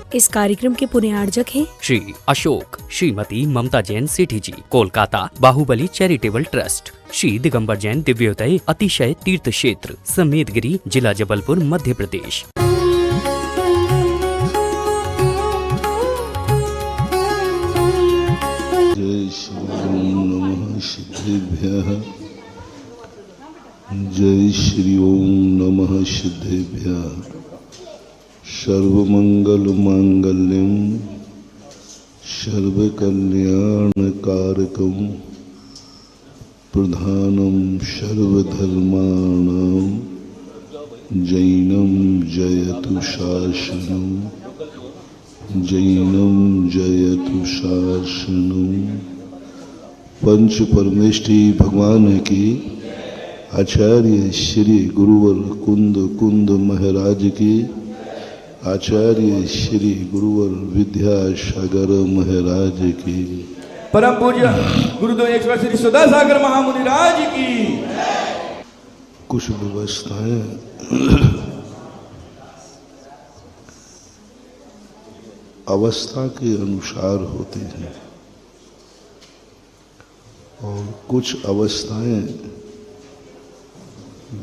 इस कार्यक्रम के पुण्यार्जक हैं श्री अशोक श्रीमती ममता जैन सेठी जी, कोलकाता बाहुबली चैरिटेबल ट्रस्ट। श्री दिगंबर जैन दिव्योदय अतिशय तीर्थ क्षेत्र, समेतगिरी, जिला जबलपुर, मध्य प्रदेश। जय श्री ओम नमः सिद्धेभ्यः। जय श्री ओम नमः सिद्धेभ्यः। सर्वमंगल मांगल्यम सर्वकल्याणकारकम प्रधानम सर्वधर्माणां जैनम जयतु शासनम। जैनम जयतु शासनम। पंच परमेष्ठी भगवान की, आचार्य श्री गुरुवर कुंद कुंद महाराज की, आचार्य श्री गुरुवर विद्यासागर महाराज की, परम पूज्य गुरुदेव एक श्री सदासागर महामुनि राज की। कुछ व्यवस्थाएं अवस्था के अनुसार होती हैं और कुछ अवस्थाएं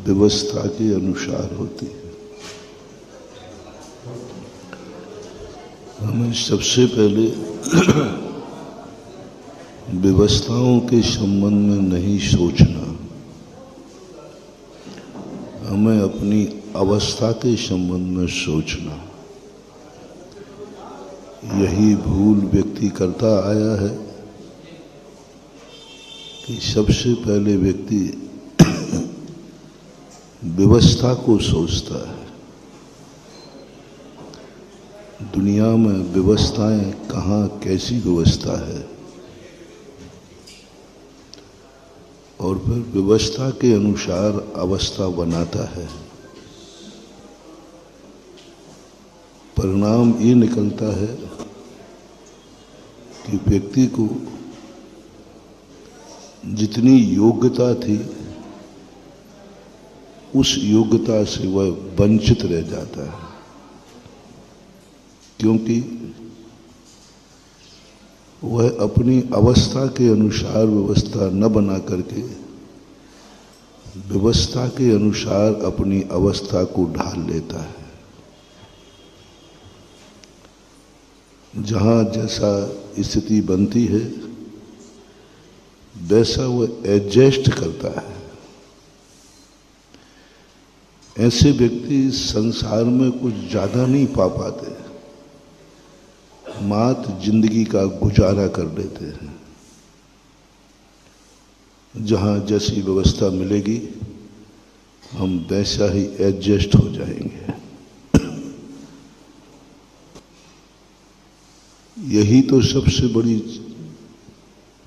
व्यवस्था के अनुसार होती है। हमें सबसे पहले व्यवस्थाओं के संबंध में नहीं सोचना, हमें अपनी अवस्था के संबंध में सोचना। यही भूल व्यक्ति करता आया है कि सबसे पहले व्यक्ति व्यवस्था को सोचता है। दुनिया में व्यवस्थाएं कहाँ कैसी व्यवस्था है और फिर व्यवस्था के अनुसार अवस्था बनाता है। परिणाम ये निकलता है कि व्यक्ति को जितनी योग्यता थी उस योग्यता से वह वंचित रह जाता है, क्योंकि वह अपनी अवस्था के अनुसार व्यवस्था न बना करके व्यवस्था के अनुसार अपनी अवस्था को ढाल लेता है। जहाँ जैसा स्थिति बनती है वैसा वह एडजस्ट करता है। ऐसे व्यक्ति संसार में कुछ ज्यादा नहीं पा पाते, मात्र जिंदगी का गुजारा कर लेते हैं। जहाँ जैसी व्यवस्था मिलेगी हम वैसा ही एडजस्ट हो जाएंगे। यही तो सबसे बड़ी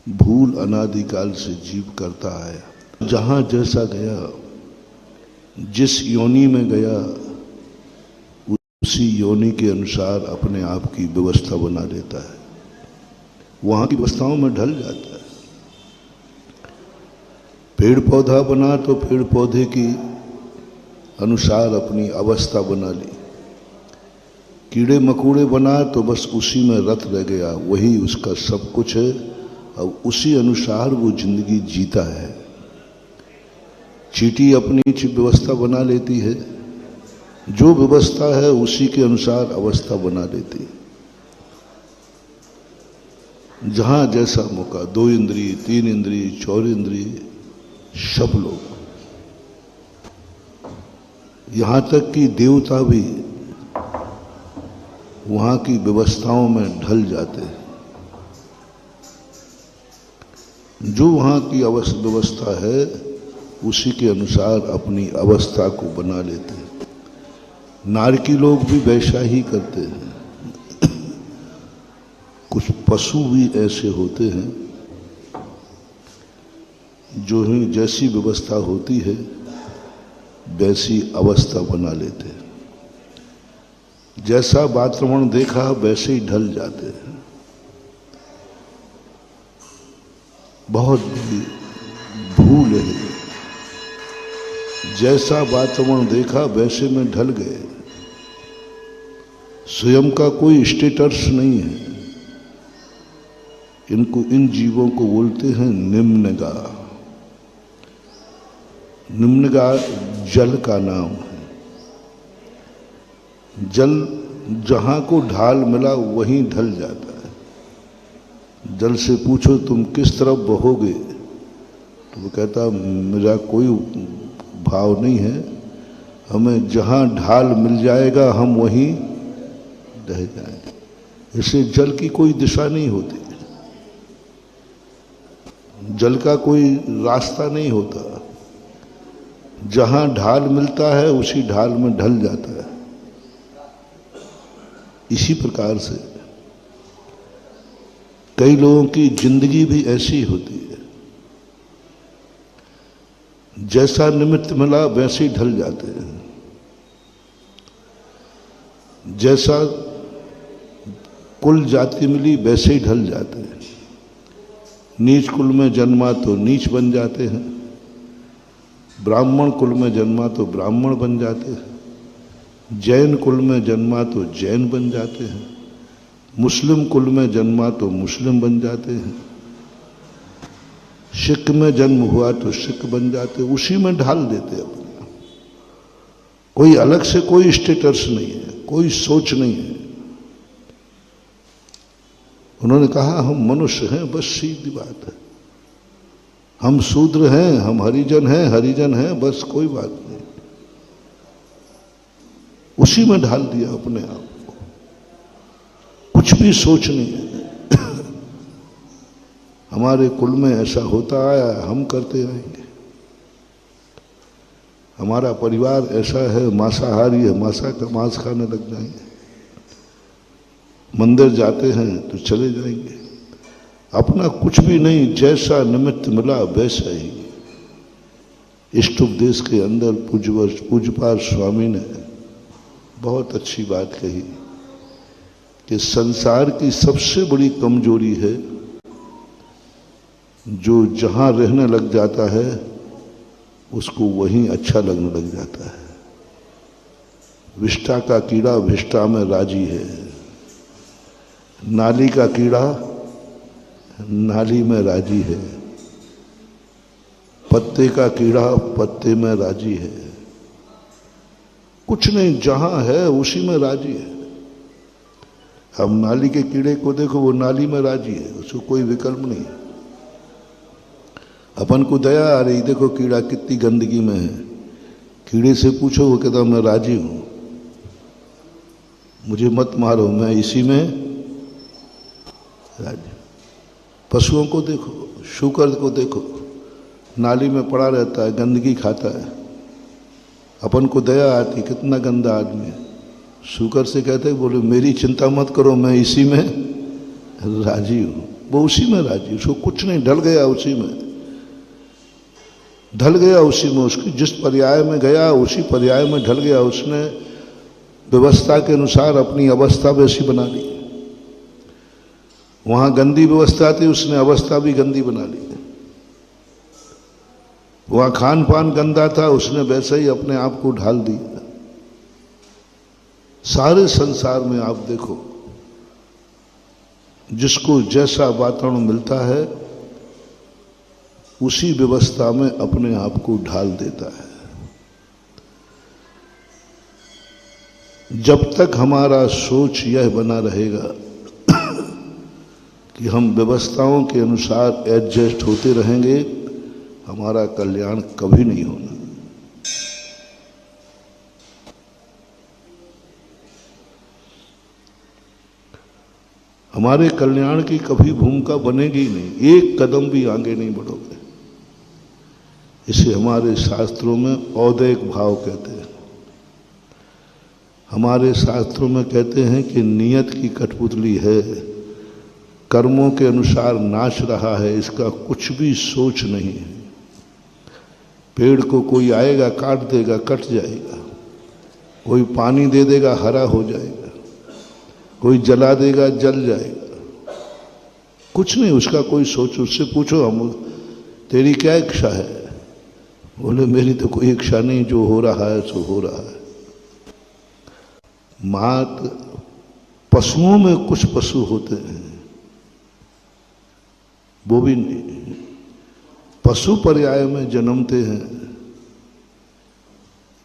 भूल अनादिकाल से जीव करता आया। जहाँ जैसा गया, जिस योनि में गया उसी योनि के अनुसार अपने आप की व्यवस्था बना लेता है, वहाँ की व्यवस्थाओं में ढल जाता है। पेड़ पौधा बना तो पेड़ पौधे की अनुसार अपनी अवस्था बना ली, कीड़े मकोड़े बना तो बस उसी में रत रह गया, वही उसका सब कुछ है और उसी अनुसार वो जिंदगी जीता है। चींटी अपनी व्यवस्था बना लेती है, जो व्यवस्था है उसी के अनुसार अवस्था बना लेती है। जहाँ जैसा मौका, 2 इंद्रिय, 3 इंद्रिय, 4 इंद्रिय, सब लोग, यहाँ तक कि देवता भी वहाँ की व्यवस्थाओं में ढल जाते हैं। जो वहाँ की व्यवस्था है उसी के अनुसार अपनी अवस्था को बना लेते हैं। नारकी लोग भी वैसा ही करते हैं। कुछ पशु भी ऐसे होते हैं जो ही जैसी व्यवस्था होती है वैसी अवस्था बना लेते हैं। जैसा वातावरण देखा वैसे ही ढल जाते हैं। बहुत बड़ी भूल है। जैसा वातावरण देखा वैसे में ढल गए। स्वयं का कोई स्टेटस नहीं है। इनको, इन जीवों को बोलते हैं निम्नगा। निम्नगा जल का नाम है। जल जहां को ढाल मिला वहीं ढल जाता है। जल से पूछो तुम किस तरफ बहोगे, तो वो कहता मेरा कोई भाव नहीं है, हमें जहां ढाल मिल जाएगा हम वहीं रह जाएंगे। इससे जल की कोई दिशा नहीं होती, जल का कोई रास्ता नहीं होता। जहां ढाल मिलता है उसी ढाल में ढल जाता है। इसी प्रकार से कई लोगों की जिंदगी भी ऐसी होती है, जैसा निमित्त मिला वैसे ही ढल जाते हैं। जैसा कुल जाति मिली वैसे ही ढल जाते हैं। नीच कुल में जन्मा तो नीच बन जाते हैं, ब्राह्मण कुल में जन्मा तो ब्राह्मण बन जाते हैं, जैन कुल में जन्मा तो जैन बन जाते हैं, मुस्लिम कुल में जन्मा तो मुस्लिम बन जाते हैं, सिख में जन्म हुआ तो सिख बन जाते, उसी में ढाल देते अपने। कोई अलग से कोई स्टेटस नहीं है, कोई सोच नहीं है। उन्होंने कहा हम मनुष्य हैं, बस सीधी बात है। हम शूद्र हैं, हम हरिजन हैं, हरिजन हैं, बस कोई बात नहीं। उसी में ढाल दिया अपने आप को, कुछ भी सोच नहीं है। हमारे कुल में ऐसा होता आया, हम करते आएंगे। हमारा परिवार ऐसा है, मांसाहारी है, मांसा का मांस खाने लग जाएंगे। मंदिर जाते हैं तो चले जाएंगे। अपना कुछ भी नहीं, जैसा निमित्त मिला वैसा ही। इष्ट उपदेश के अंदर पूज्यपाद स्वामी ने बहुत अच्छी बात कही कि संसार की सबसे बड़ी कमजोरी है जो जहां रहने लग जाता है उसको वहीं अच्छा लगने लग जाता है। विष्ठा का कीड़ा विष्ठा में राजी है, नाली का कीड़ा नाली में राजी है, पत्ते का कीड़ा पत्ते में राजी है। कुछ नहीं, जहां है उसी में राजी है। अब नाली के कीड़े को देखो, वो नाली में राजी है, उसको कोई विकल्प नहीं है। अपन को दया आ रही, देखो कीड़ा कितनी गंदगी में है। कीड़े से पूछो, वो कहता मैं राजी हूं, मुझे मत मारो, मैं इसी में राजी। पशुओं को देखो, शूकर को देखो, नाली में पड़ा रहता है, गंदगी खाता है। अपन को दया आती, कितना गंदा आदमी है। शूकर से कहते हैं, बोले मेरी चिंता मत करो, मैं इसी में राजी हूं। वो उसी में राजी, उसको कुछ नहीं, ढल गया उसी में, ढल गया उसी में। उसकी जिस पर्याय में गया उसी पर्याय में ढल गया। उसने व्यवस्था के अनुसार अपनी अवस्था वैसी बना ली। वहां गंदी व्यवस्था थी, उसने अवस्था भी गंदी बना ली। वहां खान पान गंदा था, उसने वैसे ही अपने आप को ढाल दिया। सारे संसार में आप देखो, जिसको जैसा वातावरण मिलता है उसी व्यवस्था में अपने आप को ढाल देता है। जब तक हमारा सोच यह बना रहेगा कि हम व्यवस्थाओं के अनुसार एडजस्ट होते रहेंगे, हमारा कल्याण कभी नहीं होना। हमारे कल्याण की कभी भूमिका बनेगी ही नहीं, एक कदम भी आगे नहीं बढ़ोगे। इसे हमारे शास्त्रों में औदैक भाव कहते हैं। हमारे शास्त्रों में कहते हैं कि नियत की कठपुतली है, कर्मों के अनुसार नाच रहा है, इसका कुछ भी सोच नहीं है। पेड़ को कोई आएगा काट देगा, कट जाएगा। कोई पानी दे देगा, हरा हो जाएगा। कोई जला देगा, जल जाएगा। कुछ नहीं, उसका कोई सोच। उससे पूछो, हम तेरी क्या इच्छा है? बोले मेरी तो कोई इच्छा नहीं, जो हो रहा है सो हो रहा है। मात पशुओं में कुछ पशु होते हैं वो भी नहीं, पशु पर्याय में जन्मते हैं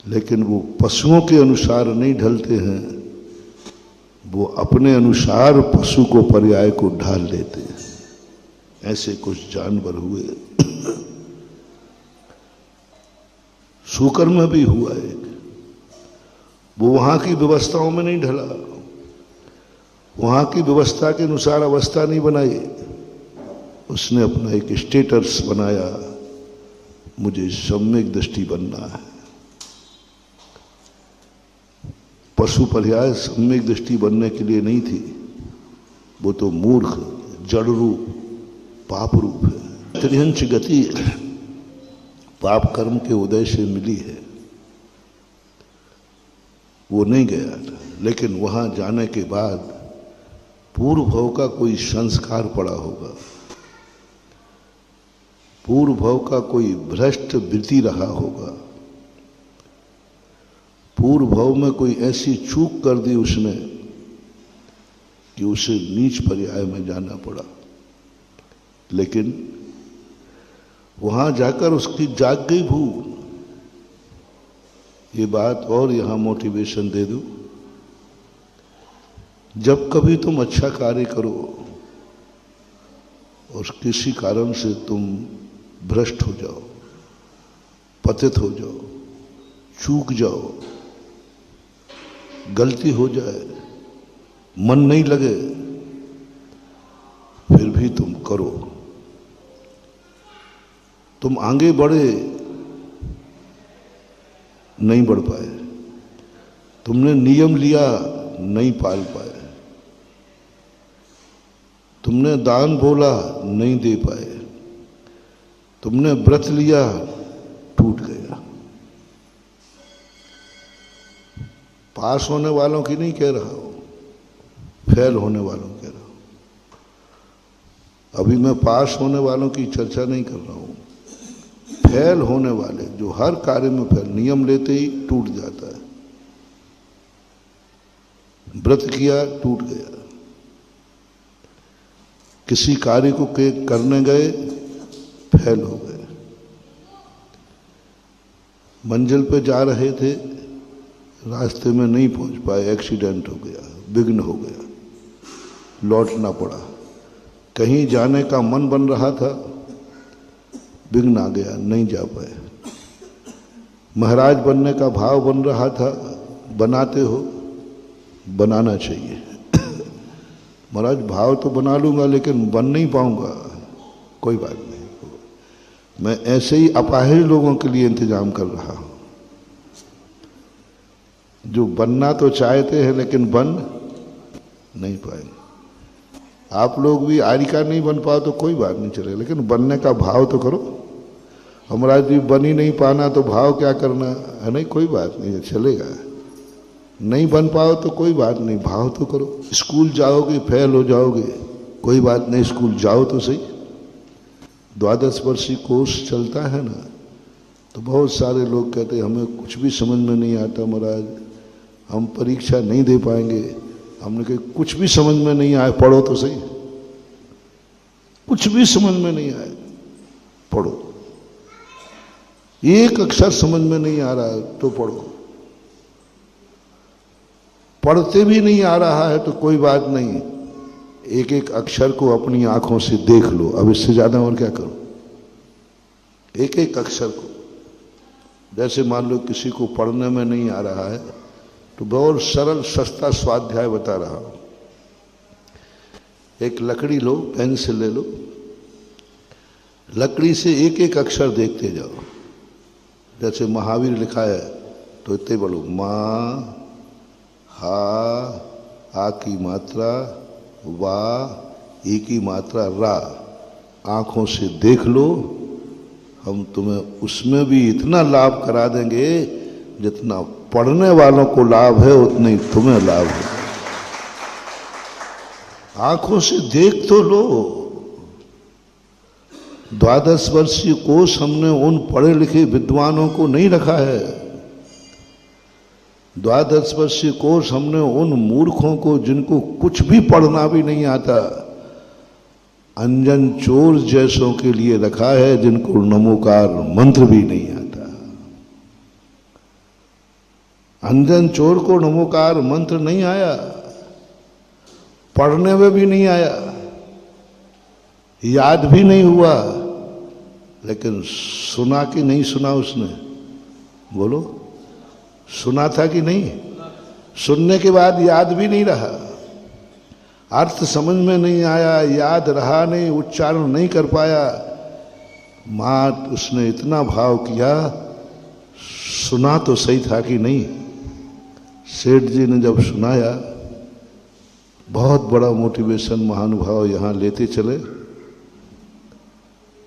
लेकिन वो पशुओं के अनुसार नहीं ढलते हैं, वो अपने अनुसार पशु को पर्याय को ढाल लेते हैं। ऐसे कुछ जानवर हुए। शुकर में भी हुआ एक, वो वहां की व्यवस्थाओं में नहीं ढला, वहां की व्यवस्था के अनुसार अवस्था नहीं बनाई, उसने अपना एक स्टेटस बनाया, मुझे सम्यक दृष्टि बनना है। पशु पर्याय सम्यक दृष्टि बनने के लिए नहीं थी, वो तो मूर्ख जड़ रूप पाप रूप है। त्रिहंच गति पाप कर्म के उदय से मिली है, वो नहीं गया था, लेकिन वहां जाने के बाद पूर्व भव का कोई संस्कार पड़ा होगा, पूर्व भव का कोई भ्रष्ट वृत्ति रहा होगा, पूर्व भव में कोई ऐसी चूक कर दी उसने कि उसे नीच पर्याय में जाना पड़ा। लेकिन वहां जाकर उसकी जाग गई भूल। ये बात और यहां मोटिवेशन दे दूं, जब कभी तुम अच्छा कार्य करो और किसी कारण से तुम भ्रष्ट हो जाओ, पतित हो जाओ, चूक जाओ, गलती हो जाए, मन नहीं लगे, फिर भी तुम करो, तुम आगे बढ़े नहीं बढ़ पाए, तुमने नियम लिया नहीं पाल पाए, तुमने दान बोला नहीं दे पाए, तुमने व्रत लिया टूट गया। पास होने वालों की नहीं कह रहा हूं, फेल होने वालों कह रहा हूं। अभी मैं पास होने वालों की चर्चा नहीं कर रहा हूं, फेल होने वाले जो हर कार्य में फेल, नियम लेते ही टूट जाता है, व्रत किया टूट गया, किसी कार्य को करने गए फेल हो गए, मंजिल पे जा रहे थे रास्ते में नहीं पहुंच पाए, एक्सीडेंट हो गया, विघ्न हो गया, लौटना पड़ा, कहीं जाने का मन बन रहा था, विघ्न आ गया, नहीं जा पाए, महाराज बनने का भाव बन रहा था, बनाते हो, बनाना चाहिए। महाराज भाव तो बना लूंगा लेकिन बन नहीं पाऊंगा, कोई बात नहीं, मैं ऐसे ही अपाहिज लोगों के लिए इंतजाम कर रहा हूं, जो बनना तो चाहते हैं लेकिन बन नहीं पाएंगे। आप लोग भी आरिका नहीं बन पाओ तो कोई बात नहीं चलेगा, लेकिन बनने का भाव तो करो। हमारा जी बन ही नहीं पाना तो भाव क्या करना है, नहीं कोई बात नहीं चलेगा, नहीं बन पाओ तो कोई बात नहीं, भाव तो करो। स्कूल जाओगे फेल हो जाओगे, कोई बात नहीं, स्कूल जाओ तो सही। 12 वर्षीय कोर्स चलता है ना, तो बहुत सारे लोग कहते हैं हमें कुछ भी समझ में नहीं आता महाराज, हम परीक्षा नहीं दे पाएंगे। हमने कहा कुछ भी समझ में नहीं आए, पढ़ो तो सही, कुछ भी समझ में नहीं आए पढ़ो, एक अक्षर समझ में नहीं आ रहा है तो पढ़ो, पढ़ते भी नहीं आ रहा है तो कोई बात नहीं, एक एक अक्षर को अपनी आंखों से देख लो, अब इससे ज्यादा और क्या करो, एक एक अक्षर को। जैसे मान लो किसी को पढ़ने में नहीं आ रहा है तो बहुत सरल सस्ता स्वाध्याय बता रहा हूं, एक लकड़ी लो, पेंसिल ले लो, लकड़ी से एक एक अक्षर देखते जाओ। जैसे महावीर लिखा है तो इतने बोलो, माँ, हा, आ की मात्रा, वा, ई की मात्रा, रा, आंखों से देख लो, हम तुम्हें उसमें भी इतना लाभ करा देंगे जितना पढ़ने वालों को लाभ है उतना ही तुम्हें लाभ है। आंखों से देख तो लो। 12 वर्षीय कोर्स हमने उन पढ़े लिखे विद्वानों को नहीं रखा है द्वादश वर्षीय कोर्स हमने उन मूर्खों को जिनको कुछ भी पढ़ना भी नहीं आता, अंजन चोर जैसों के लिए रखा है जिनको नमोकार मंत्र भी नहीं आता। अंजन चोर को नमोकार मंत्र नहीं आया, पढ़ने में भी नहीं आया, याद भी नहीं हुआ, लेकिन सुना कि नहीं सुना उसने? बोलो, सुना था कि नहीं? सुनने के बाद याद भी नहीं रहा, अर्थ समझ में नहीं आया, याद रहा नहीं, उच्चारण नहीं कर पाया, मात उसने इतना भाव किया, सुना तो सही था कि नहीं? सेठ जी ने जब सुनाया, बहुत बड़ा मोटिवेशन महानुभाव यहां लेते चले,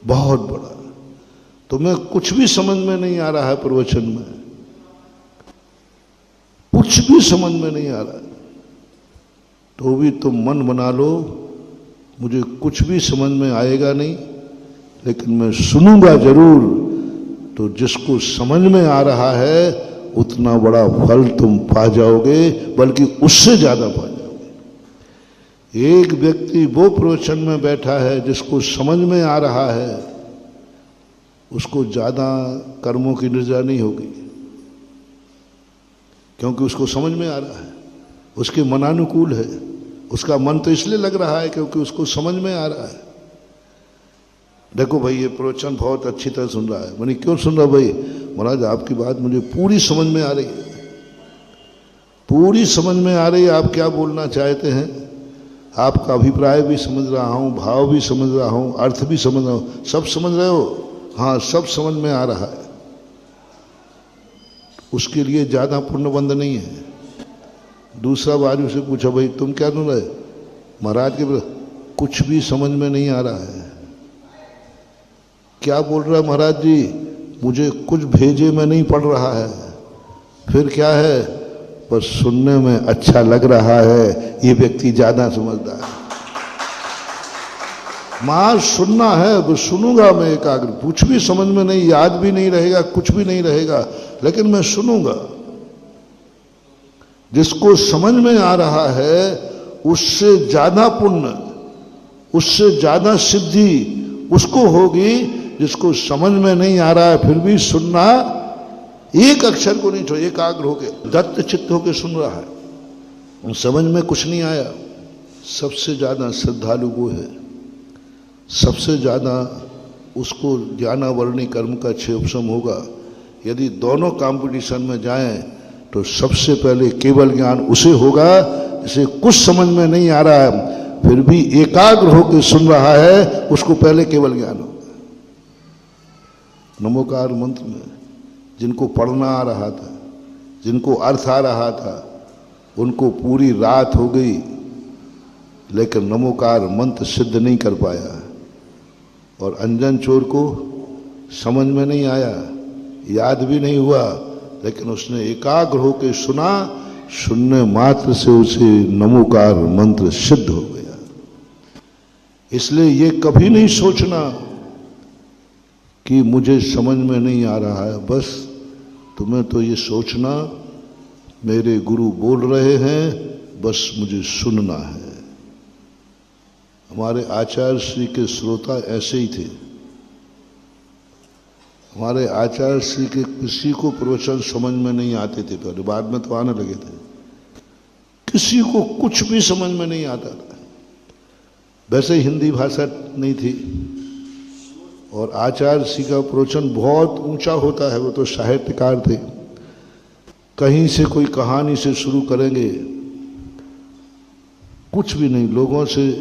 बहुत बड़ा। तुम्हें कुछ भी समझ में नहीं आ रहा है प्रवचन में, कुछ भी समझ में नहीं आ रहा, तो भी तुम मन बना लो मुझे कुछ भी समझ में आएगा नहीं, लेकिन मैं सुनूंगा जरूर। तो जिसको समझ में आ रहा है उतना बड़ा फल तुम पा जाओगे, बल्कि उससे ज्यादा पा जाओगे। एक व्यक्ति वो प्रवचन में बैठा है जिसको समझ में आ रहा है, उसको ज्यादा कर्मों की निर्जा नहीं होगी, क्योंकि उसको समझ में आ रहा है, उसके मनानुकूल है। उसका मन तो इसलिए लग रहा है क्योंकि उसको समझ में आ रहा है। देखो भाई, ये प्रवचन बहुत अच्छी तरह सुन रहा है। मैंने क्यों सुन रहा भाई? महाराज आपकी बात मुझे पूरी समझ में आ रही है, पूरी समझ में आ रही है। आप क्या बोलना चाहते हैं, आपका अभिप्राय भी समझ रहा हूं, भाव भी समझ रहा हूं, अर्थ भी समझ रहा हूं। सब समझ रहे हो? हाँ, सब समझ में आ रहा है। उसके लिए ज्यादा पुण्यबंध नहीं है। दूसरा बाजू से पूछा, भाई तुम क्या सुन रहे? महाराज के कुछ भी समझ में नहीं आ रहा है। क्या बोल रहा है महाराज जी? मुझे कुछ भेजे में नहीं पड़ रहा है। फिर क्या है? बस सुनने में अच्छा लग रहा है। ये व्यक्ति ज्यादा समझदार है। मां सुनना है, वो सुनूंगा मैं एकाग्र, कुछ भी समझ में नहीं, याद भी नहीं रहेगा, कुछ भी नहीं रहेगा, लेकिन मैं सुनूंगा। जिसको समझ में आ रहा है उससे ज्यादा पुण्य, उससे ज्यादा सिद्धि उसको होगी जिसको समझ में नहीं आ रहा है फिर भी सुनना, एक अक्षर को नहीं छोड़, एकाग्र होके दत्त चित्त होके सुन रहा है। समझ में कुछ नहीं आया, सबसे ज्यादा श्रद्धालु वो है, सबसे ज्यादा उसको ज्ञानावरणी कर्म का क्षेपसम होगा। यदि दोनों कंपटीशन में जाएं तो सबसे पहले केवल ज्ञान उसे होगा जिसे कुछ समझ में नहीं आ रहा है फिर भी एकाग्र होकर सुन रहा है, उसको पहले केवल ज्ञान होगा। नमोकार मंत्र में जिनको पढ़ना आ रहा था, जिनको अर्थ आ रहा था, उनको पूरी रात हो गई, लेकिन नमोकार मंत्र सिद्ध नहीं कर पाया। और अंजन चोर को समझ में नहीं आया, याद भी नहीं हुआ, लेकिन उसने एकाग्र होकर सुना, सुनने मात्र से उसे नमोकार मंत्र सिद्ध हो गया। इसलिए ये कभी नहीं सोचना कि मुझे समझ में नहीं आ रहा है, बस तुम्हें तो ये सोचना मेरे गुरु बोल रहे हैं, बस मुझे सुनना है। हमारे आचार्य श्री के श्रोता ऐसे ही थे। हमारे आचार्य श्री के किसी को प्रवचन समझ में नहीं आते थे पहले, बाद में तो आने लगे थे। किसी को कुछ भी समझ में नहीं आता था। वैसे हिंदी भाषा नहीं थी, और आचार्य श्री का प्रवचन बहुत ऊंचा होता है, वो तो साहित्यकार थे। कहीं से कोई कहानी से शुरू करेंगे, कुछ भी नहीं, लोगों से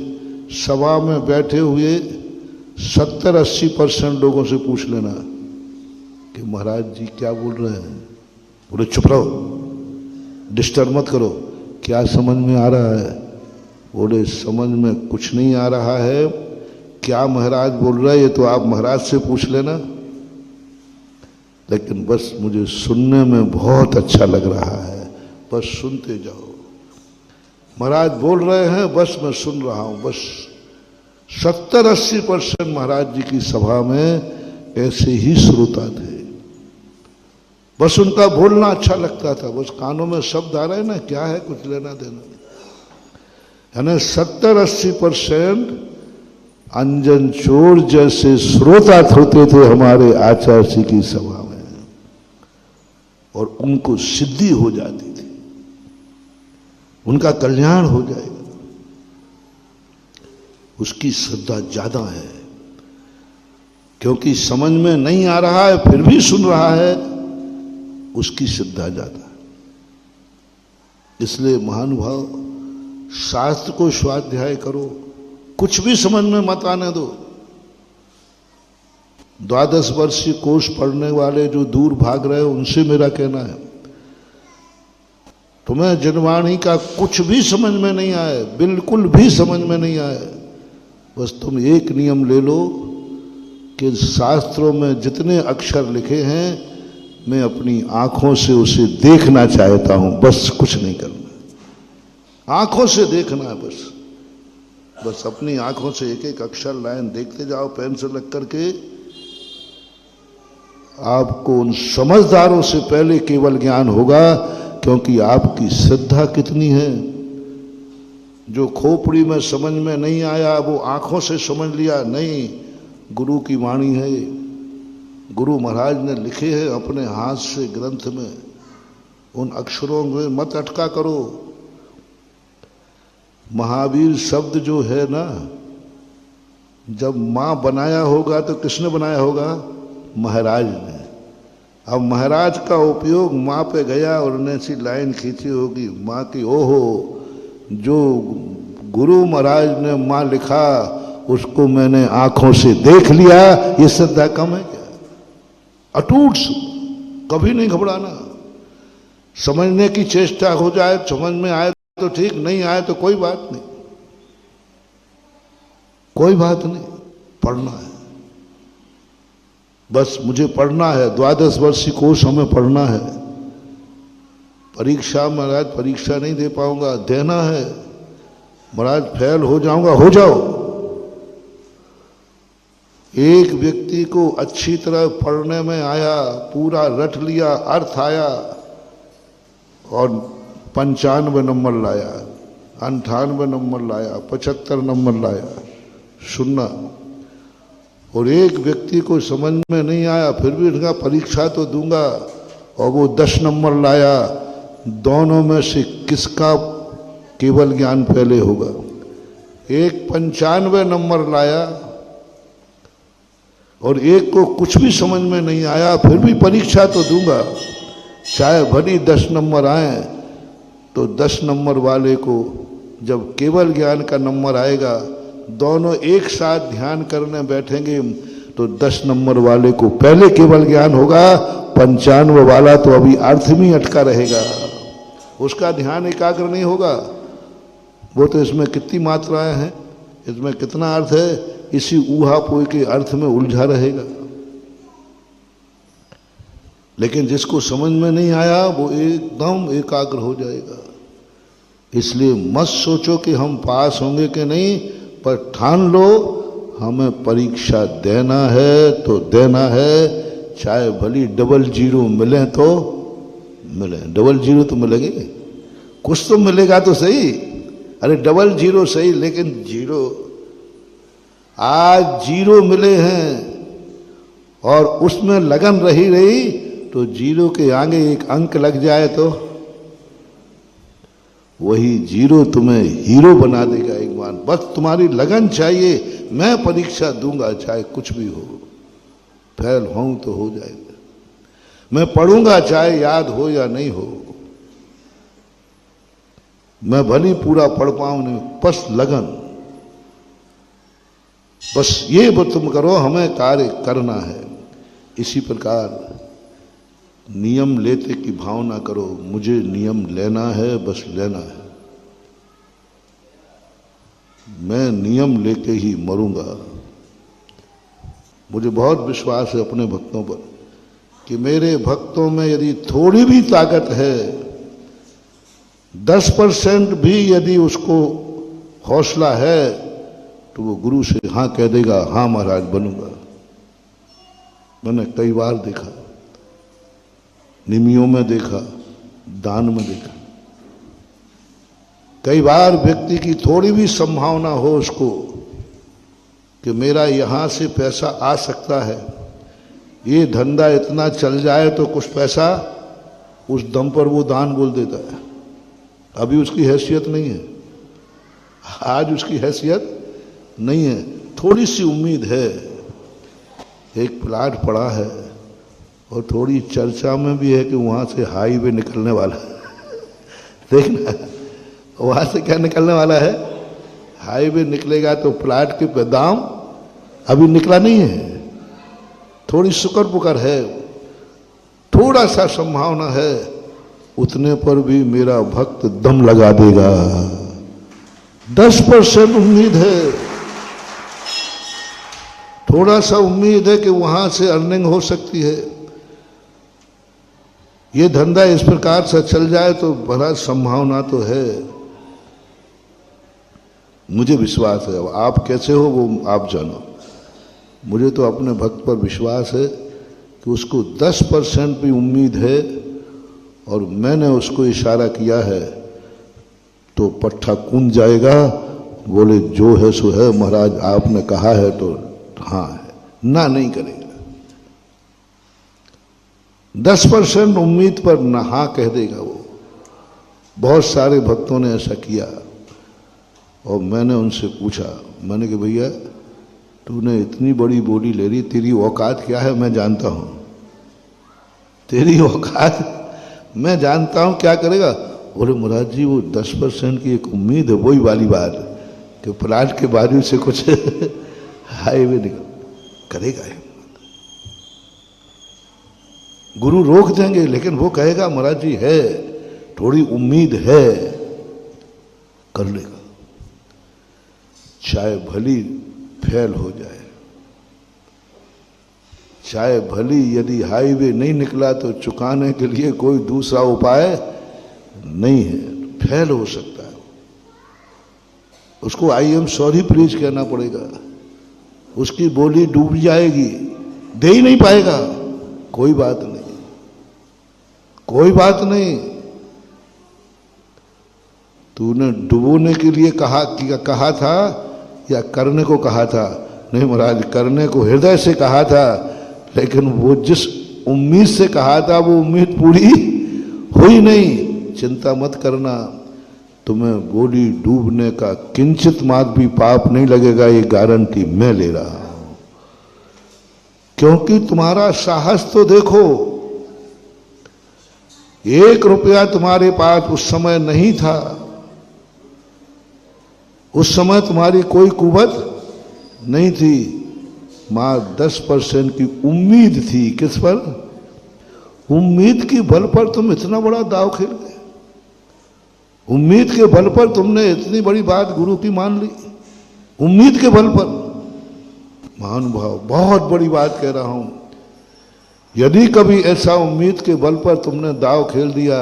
सभा में बैठे हुए 70-80% लोगों से पूछ लेना कि महाराज जी क्या बोल रहे हैं, बोले चुप रहो, डिस्टर्ब मत करो, क्या समझ में आ रहा है? बोले समझ में कुछ नहीं आ रहा है, क्या महाराज बोल रहे हैं ये तो आप महाराज से पूछ लेना, लेकिन बस मुझे सुनने में बहुत अच्छा लग रहा है, बस सुनते जाओ। महाराज बोल रहे हैं, बस मैं सुन रहा हूं। बस 70-80% महाराज जी की सभा में ऐसे ही श्रोता थे, बस उनका बोलना अच्छा लगता था, बस कानों में शब्द आ रहे हैं ना, क्या है, कुछ लेना देना नहीं। यानी 70-80% अंजन चोर जैसे श्रोता होते थे हमारे आचार्य जी की सभा में, और उनको सिद्धि हो जाती थी, उनका कल्याण हो जाएगा। उसकी श्रद्धा ज्यादा है, क्योंकि समझ में नहीं आ रहा है फिर भी सुन रहा है, उसकी श्रद्धा ज्यादा है। इसलिए महानुभाव, शास्त्र को स्वाध्याय करो, कुछ भी समझ में मत आने दो। 12 वर्षीय कोर्स पढ़ने वाले जो दूर भाग रहे हो, उनसे मेरा कहना है, तुम्हें जनवाणी का कुछ भी समझ में नहीं आए, बिल्कुल भी समझ में नहीं आए, बस तुम एक नियम ले लो कि शास्त्रों में जितने अक्षर लिखे हैं मैं अपनी आंखों से उसे देखना चाहता हूं, बस कुछ नहीं करना, आंखों से देखना है बस। बस अपनी आंखों से एक एक अक्षर लाइन देखते जाओ, पेंसिल रख करके। आपको उन समझदारों से पहले केवल ज्ञान होगा, क्योंकि आपकी श्रद्धा कितनी है। जो खोपड़ी में समझ में नहीं आया वो आंखों से समझ लिया, नहीं, गुरु की वाणी है, गुरु महाराज ने लिखे हैं अपने हाथ से ग्रंथ में, उन अक्षरों में मत अटका करो। महावीर शब्द जो है ना, जब मां बनाया होगा तो किसने बनाया होगा? महाराज ने। अब महाराज का उपयोग मां पे गया और उन्हें सी लाइन खींची होगी मां की, ओहो जो गुरु महाराज ने मां लिखा उसको मैंने आंखों से देख लिया, ये श्रद्धा कम है क्या? अटूट, कभी नहीं घबराना। समझने की चेष्टा हो जाए, समझ में आए तो ठीक, नहीं आए तो कोई बात नहीं, कोई बात नहीं, पढ़ना है बस। मुझे पढ़ना है, 12 वर्षीय कोर्स हमें पढ़ना है। परीक्षा महाराज परीक्षा नहीं दे पाऊंगा, देना है। महाराज फेल हो जाऊंगा, हो जाओ। एक व्यक्ति को अच्छी तरह पढ़ने में आया, पूरा रट लिया, अर्थ आया और 95 नंबर लाया, 98 नंबर लाया, 75 नंबर लाया, सुनना। और एक व्यक्ति को समझ में नहीं आया, फिर भी उनका परीक्षा तो दूंगा, और वो 10 नंबर लाया। दोनों में से किसका केवल ज्ञान पहले होगा? एक 95 नंबर लाया और एक को कुछ भी समझ में नहीं आया, फिर भी परीक्षा तो दूंगा, चाहे भली 10 नंबर आए। तो 10 नंबर वाले को जब केवल ज्ञान का नंबर आएगा, दोनों एक साथ ध्यान करने बैठेंगे तो 10 नंबर वाले को पहले केवल ज्ञान होगा, 95 वाला तो अभी अर्थ में अटका रहेगा, उसका ध्यान एकाग्र नहीं होगा। वो तो इसमें कितनी मात्राएं हैं, इसमें कितना अर्थ है, इसी ऊहापोह के अर्थ में उलझा रहेगा। लेकिन जिसको समझ में नहीं आया वो एकदम एकाग्र हो जाएगा। इसलिए मत सोचो कि हम पास होंगे कि नहीं, पर ठान लो हमें परीक्षा देना है तो देना है, चाहे भली 00 मिले तो मिले। 00 तो मिलेंगे, कुछ तो मिलेगा तो सही। अरे 00 सही, लेकिन 0 आज 0 मिले हैं और उसमें लगन रही तो 0 के आगे एक अंक लग जाए तो वही 0 तुम्हें हीरो बना देगा एक बार। बस तुम्हारी लगन चाहिए, मैं परीक्षा दूंगा चाहे कुछ भी हो, फेल होऊं तो हो जाएगा, मैं पढ़ूंगा चाहे याद हो या नहीं हो, मैं भली पूरा पढ़ पाऊं नहीं, बस लगन, बस ये तुम करो, हमें कार्य करना है। इसी प्रकार नियम लेते की भावना करो, मुझे नियम लेना है, बस लेना है, मैं नियम लेके ही मरूंगा। मुझे बहुत विश्वास है अपने भक्तों पर कि मेरे भक्तों में यदि थोड़ी भी ताकत है, 10% भी यदि उसको हौसला है, तो वो गुरु से हाँ कह देगा, हाँ महाराज बनूंगा। मैंने कई बार देखा, निमियों में देखा, दान में देखा। कई बार व्यक्ति की थोड़ी भी संभावना हो उसको कि मेरा यहां से पैसा आ सकता है, ये धंधा इतना चल जाए तो कुछ पैसा, उस दम पर वो दान बोल देता है। अभी उसकी हैसियत नहीं है, आज उसकी हैसियत नहीं है, थोड़ी सी उम्मीद है, एक प्लाट पड़ा है और थोड़ी चर्चा में भी है कि वहां से हाईवे निकलने वाला है। देखना वहां से क्या निकलने वाला है, हाईवे निकलेगा तो प्लाट के दाम अभी निकला नहीं है, थोड़ी शुक्र पुकर है, थोड़ा सा संभावना है, उतने पर भी मेरा भक्त दम लगा देगा। 10% उम्मीद है, थोड़ा सा उम्मीद है कि वहां से अर्निंग हो सकती है, ये धंधा इस प्रकार से चल जाए तो बड़ा संभावना तो है। मुझे विश्वास है, आप कैसे हो वो आप जानो, मुझे तो अपने भक्त पर विश्वास है कि उसको 10% भी उम्मीद है और मैंने उसको इशारा किया है तो पट्ठा कूद जाएगा। बोले जो है सो है महाराज, आपने कहा है तो हाँ है, ना नहीं करेगा। 10% उम्मीद पर ना हाँ कह देगा वो। बहुत सारे भक्तों ने ऐसा किया और मैंने उनसे पूछा, मैंने कि भैया तूने इतनी बड़ी बोली ले ली, तेरी औकात क्या है मैं जानता हूं, तेरी औकात मैं जानता हूं, क्या करेगा? बोले महाराज जी वो 10% की एक उम्मीद है, वही वाली बात कि प्लाट के बाजू से कुछ हाईवे निकल करेगा। गुरु रोक देंगे लेकिन वो कहेगा महाराज जी है, थोड़ी उम्मीद है, कर लेगा, चाहे भली फेल हो जाए, चाहे भली यदि हाईवे नहीं निकला तो चुकाने के लिए कोई दूसरा उपाय नहीं है, फेल हो सकता है, उसको आई एम सॉरी प्लीज कहना पड़ेगा, उसकी बोली डूब जाएगी, दे ही नहीं पाएगा, कोई बात नहीं, कोई बात नहीं। तूने डुबोने के लिए कहा था या करने को कहा था? नहीं महाराज, करने को हृदय से कहा था, लेकिन वो जिस उम्मीद से कहा था वो उम्मीद पूरी हुई नहीं। चिंता मत करना, तुम्हें बोली डूबने का किंचित मात्र भी पाप नहीं लगेगा, ये गारंटी मैं ले रहा हूं। क्योंकि तुम्हारा साहस तो देखो, 1 रुपया तुम्हारे पास उस समय नहीं था, उस समय तुम्हारी कोई कुवत नहीं थी, मात्र 10% की उम्मीद थी। किस पर? उम्मीद के बल पर तुम इतना बड़ा दाव खेल गए, उम्मीद के बल पर तुमने इतनी बड़ी बात गुरु की मान ली, उम्मीद के बल पर। महानुभाव, बहुत बड़ी बात कह रहा हूं, यदि कभी ऐसा उम्मीद के बल पर तुमने दाव खेल दिया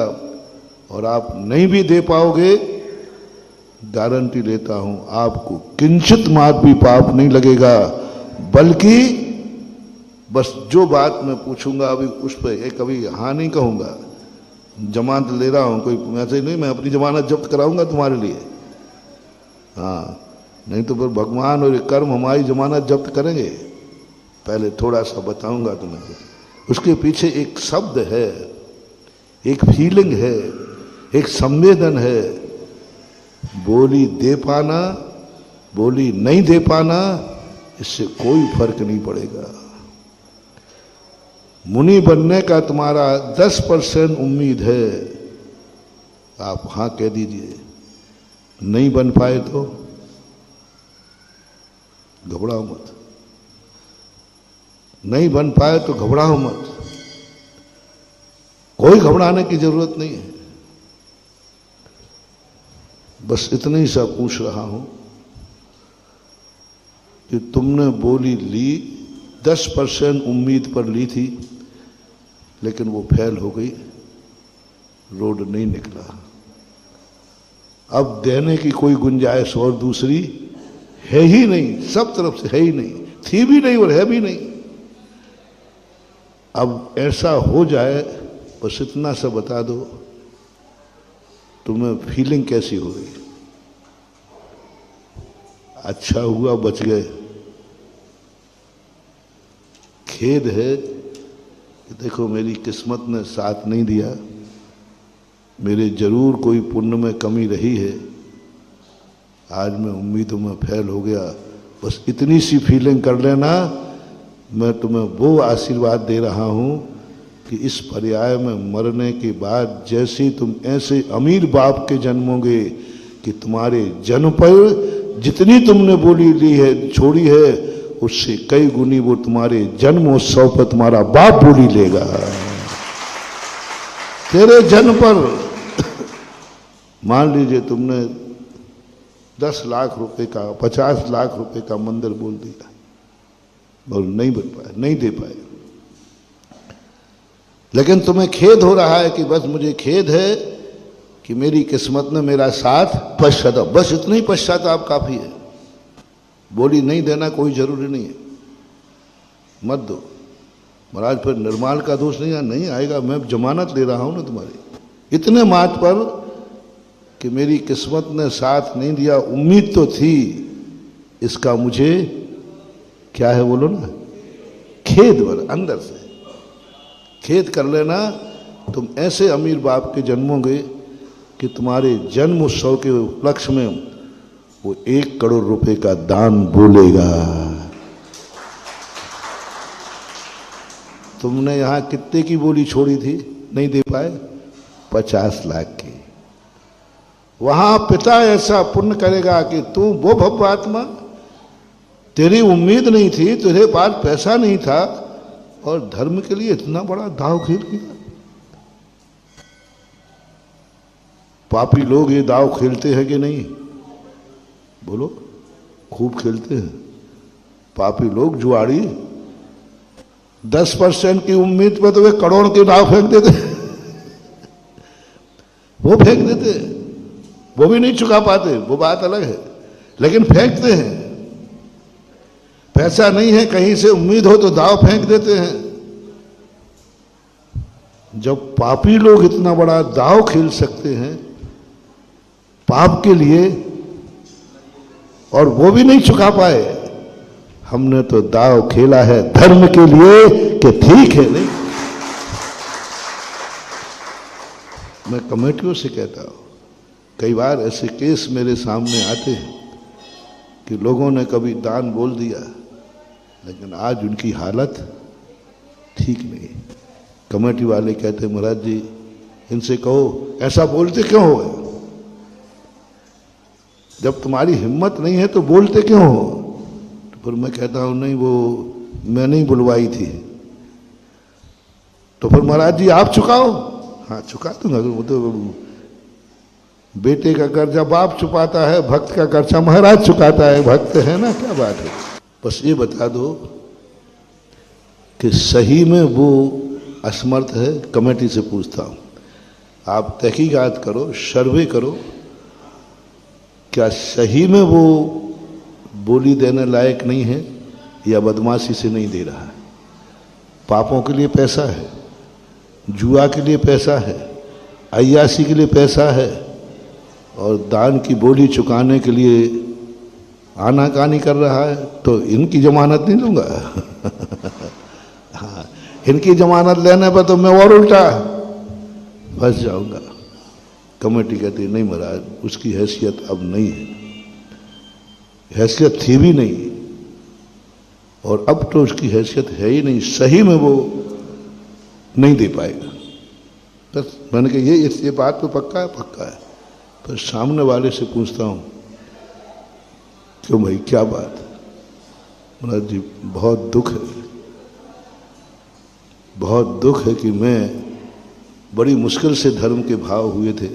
और आप नहीं भी दे पाओगे, गारंटी लेता हूं आपको किंचित मात्र भी पाप नहीं लगेगा, बल्कि बस जो बात मैं पूछूंगा अभी उस पर एक कभी हाँ नहीं कहूंगा। जमानत ले रहा हूं, कोई ऐसे नहीं मैं अपनी जमानत जब्त कराऊंगा तुम्हारे लिए, हाँ, नहीं तो फिर भगवान और कर्म हमारी जमानत जब्त करेंगे। पहले थोड़ा सा बताऊंगा तुम्हें, उसके पीछे एक शब्द है, एक फीलिंग है, एक संवेदन है। बोली दे पाना, बोली नहीं दे पाना, इससे कोई फर्क नहीं पड़ेगा। मुनि बनने का तुम्हारा 10% उम्मीद है, आप हां कह दीजिए। नहीं बन पाए तो घबराओ मत, नहीं बन पाए तो घबराओ मत, कोई घबराने की जरूरत नहीं है। बस इतना ही सा पूछ रहा हूं कि तुमने बोली ली, 10% उम्मीद पर ली थी, लेकिन वो फेल हो गई, रोड नहीं निकला। अब देने की कोई गुंजाइश और दूसरी है ही नहीं, सब तरफ से है ही नहीं, थी भी नहीं और है भी नहीं। अब ऐसा हो जाए बस इतना सा बता दो, तुम्हें फीलिंग कैसी हो रही? अच्छा हुआ बच गए। खेद है कि देखो मेरी किस्मत ने साथ नहीं दिया, मेरे जरूर कोई पुण्य में कमी रही है, आज मैं उम्मीदों में फेल हो गया। बस इतनी सी फीलिंग कर लेना। मैं तुम्हें वो आशीर्वाद दे रहा हूं कि इस पर्याय में मरने के बाद जैसे तुम ऐसे अमीर बाप के जन्मोगे कि तुम्हारे जन्म पर जितनी तुमने बोली ली है, छोड़ी है, उससे कई गुनी वो तुम्हारे जन्मोत्सव पर तुम्हारा बाप बोली लेगा। तेरे जन्म पर मान लीजिए तुमने 10 लाख रुपए का, 50 लाख रुपए का मंदिर बोल दिया और नहीं बन पाए, नहीं दे पाए, लेकिन तुम्हें खेद हो रहा है कि बस मुझे खेद है कि मेरी किस्मत ने मेरा साथ पश्चाताप, बस इतना ही पश्चाताप काफी है। बोली नहीं देना कोई जरूरी नहीं है, मत दो। महाराज फिर निर्माल का दोष नहीं आएगा, मैं जमानत ले रहा हूं ना तुम्हारी। इतने मात पर कि मेरी किस्मत ने साथ नहीं दिया, उम्मीद तो थी, इसका मुझे क्या है बोलो ना, खेद वर अंदर से खेद कर लेना। तुम ऐसे अमीर बाप के जन्मोगे कि तुम्हारे जन्म उत्सव के उपलक्ष्य में वो 1 करोड़ रुपए का दान बोलेगा। तुमने यहां कितने की बोली छोड़ी थी, नहीं दे पाए? 50 लाख की। वहां पिता ऐसा पुण्य करेगा कि तू वो भव्य आत्मा, तेरी उम्मीद नहीं थी, तेरे पास पैसा नहीं था और धर्म के लिए इतना बड़ा दाव खेल दिया। पापी लोग ये दाव खेलते हैं कि नहीं? बोलो, खूब खेलते हैं पापी लोग। जुआड़ी 10% की उम्मीद पर तो वे करोड़ के दाव फेंक देते वो फेंक देते, वो भी नहीं चुका पाते, वो बात अलग है, लेकिन फेंकते हैं। पैसा नहीं है, कहीं से उम्मीद हो तो दाव फेंक देते हैं। जब पापी लोग इतना बड़ा दाव खेल सकते हैं पाप के लिए और वो भी नहीं चुका पाए, हमने तो दाव खेला है धर्म के लिए कि ठीक है। नहीं, मैं कमेटियों से कहता हूं, कई बार ऐसे केस मेरे सामने आते हैं कि लोगों ने कभी दान बोल दिया, लेकिन आज उनकी हालत ठीक नहीं। कमेटी वाले कहते महाराज जी इनसे कहो ऐसा बोलते क्यों हो, जब तुम्हारी हिम्मत नहीं है तो बोलते क्यों हो? तो फिर मैं कहता हूं नहीं, वो मैं नहीं बुलवाई थी। तो फिर महाराज जी आप चुकाओ। हाँ चुका दूंगा। वो तो बेटे का कर्जा बाप चुकाता है, भक्त का कर्जा महाराज चुकाता है, भक्त है ना, क्या बात है। बस ये बता दो कि सही में वो असमर्थ है। कमेटी से पूछता हूं, आप तहकीकात करो, सर्वे करो, क्या सही में वो बोली देने लायक नहीं है या बदमाशी से नहीं दे रहा है? पापों के लिए पैसा है, जुआ के लिए पैसा है, अय्यासी के लिए पैसा है और दान की बोली चुकाने के लिए आनाकानी कर रहा है, तो इनकी जमानत नहीं लूंगा। हाँ, इनकी जमानत लेने पर तो मैं और उल्टा फंस जाऊंगा। कमेटी कहती नहीं महाराज उसकी हैसियत अब नहीं है, हैसियत थी भी नहीं और अब तो उसकी हैसियत है ही नहीं, सही में वो नहीं दे पाएगा। बस मैंने कहा ये बात तो पक्का है, पक्का है। पर सामने वाले से पूछता हूं क्यों भाई क्या बात है? महाराज जी बहुत दुख है, बहुत दुख है कि मैं बड़ी मुश्किल से धर्म के भाव हुए थे,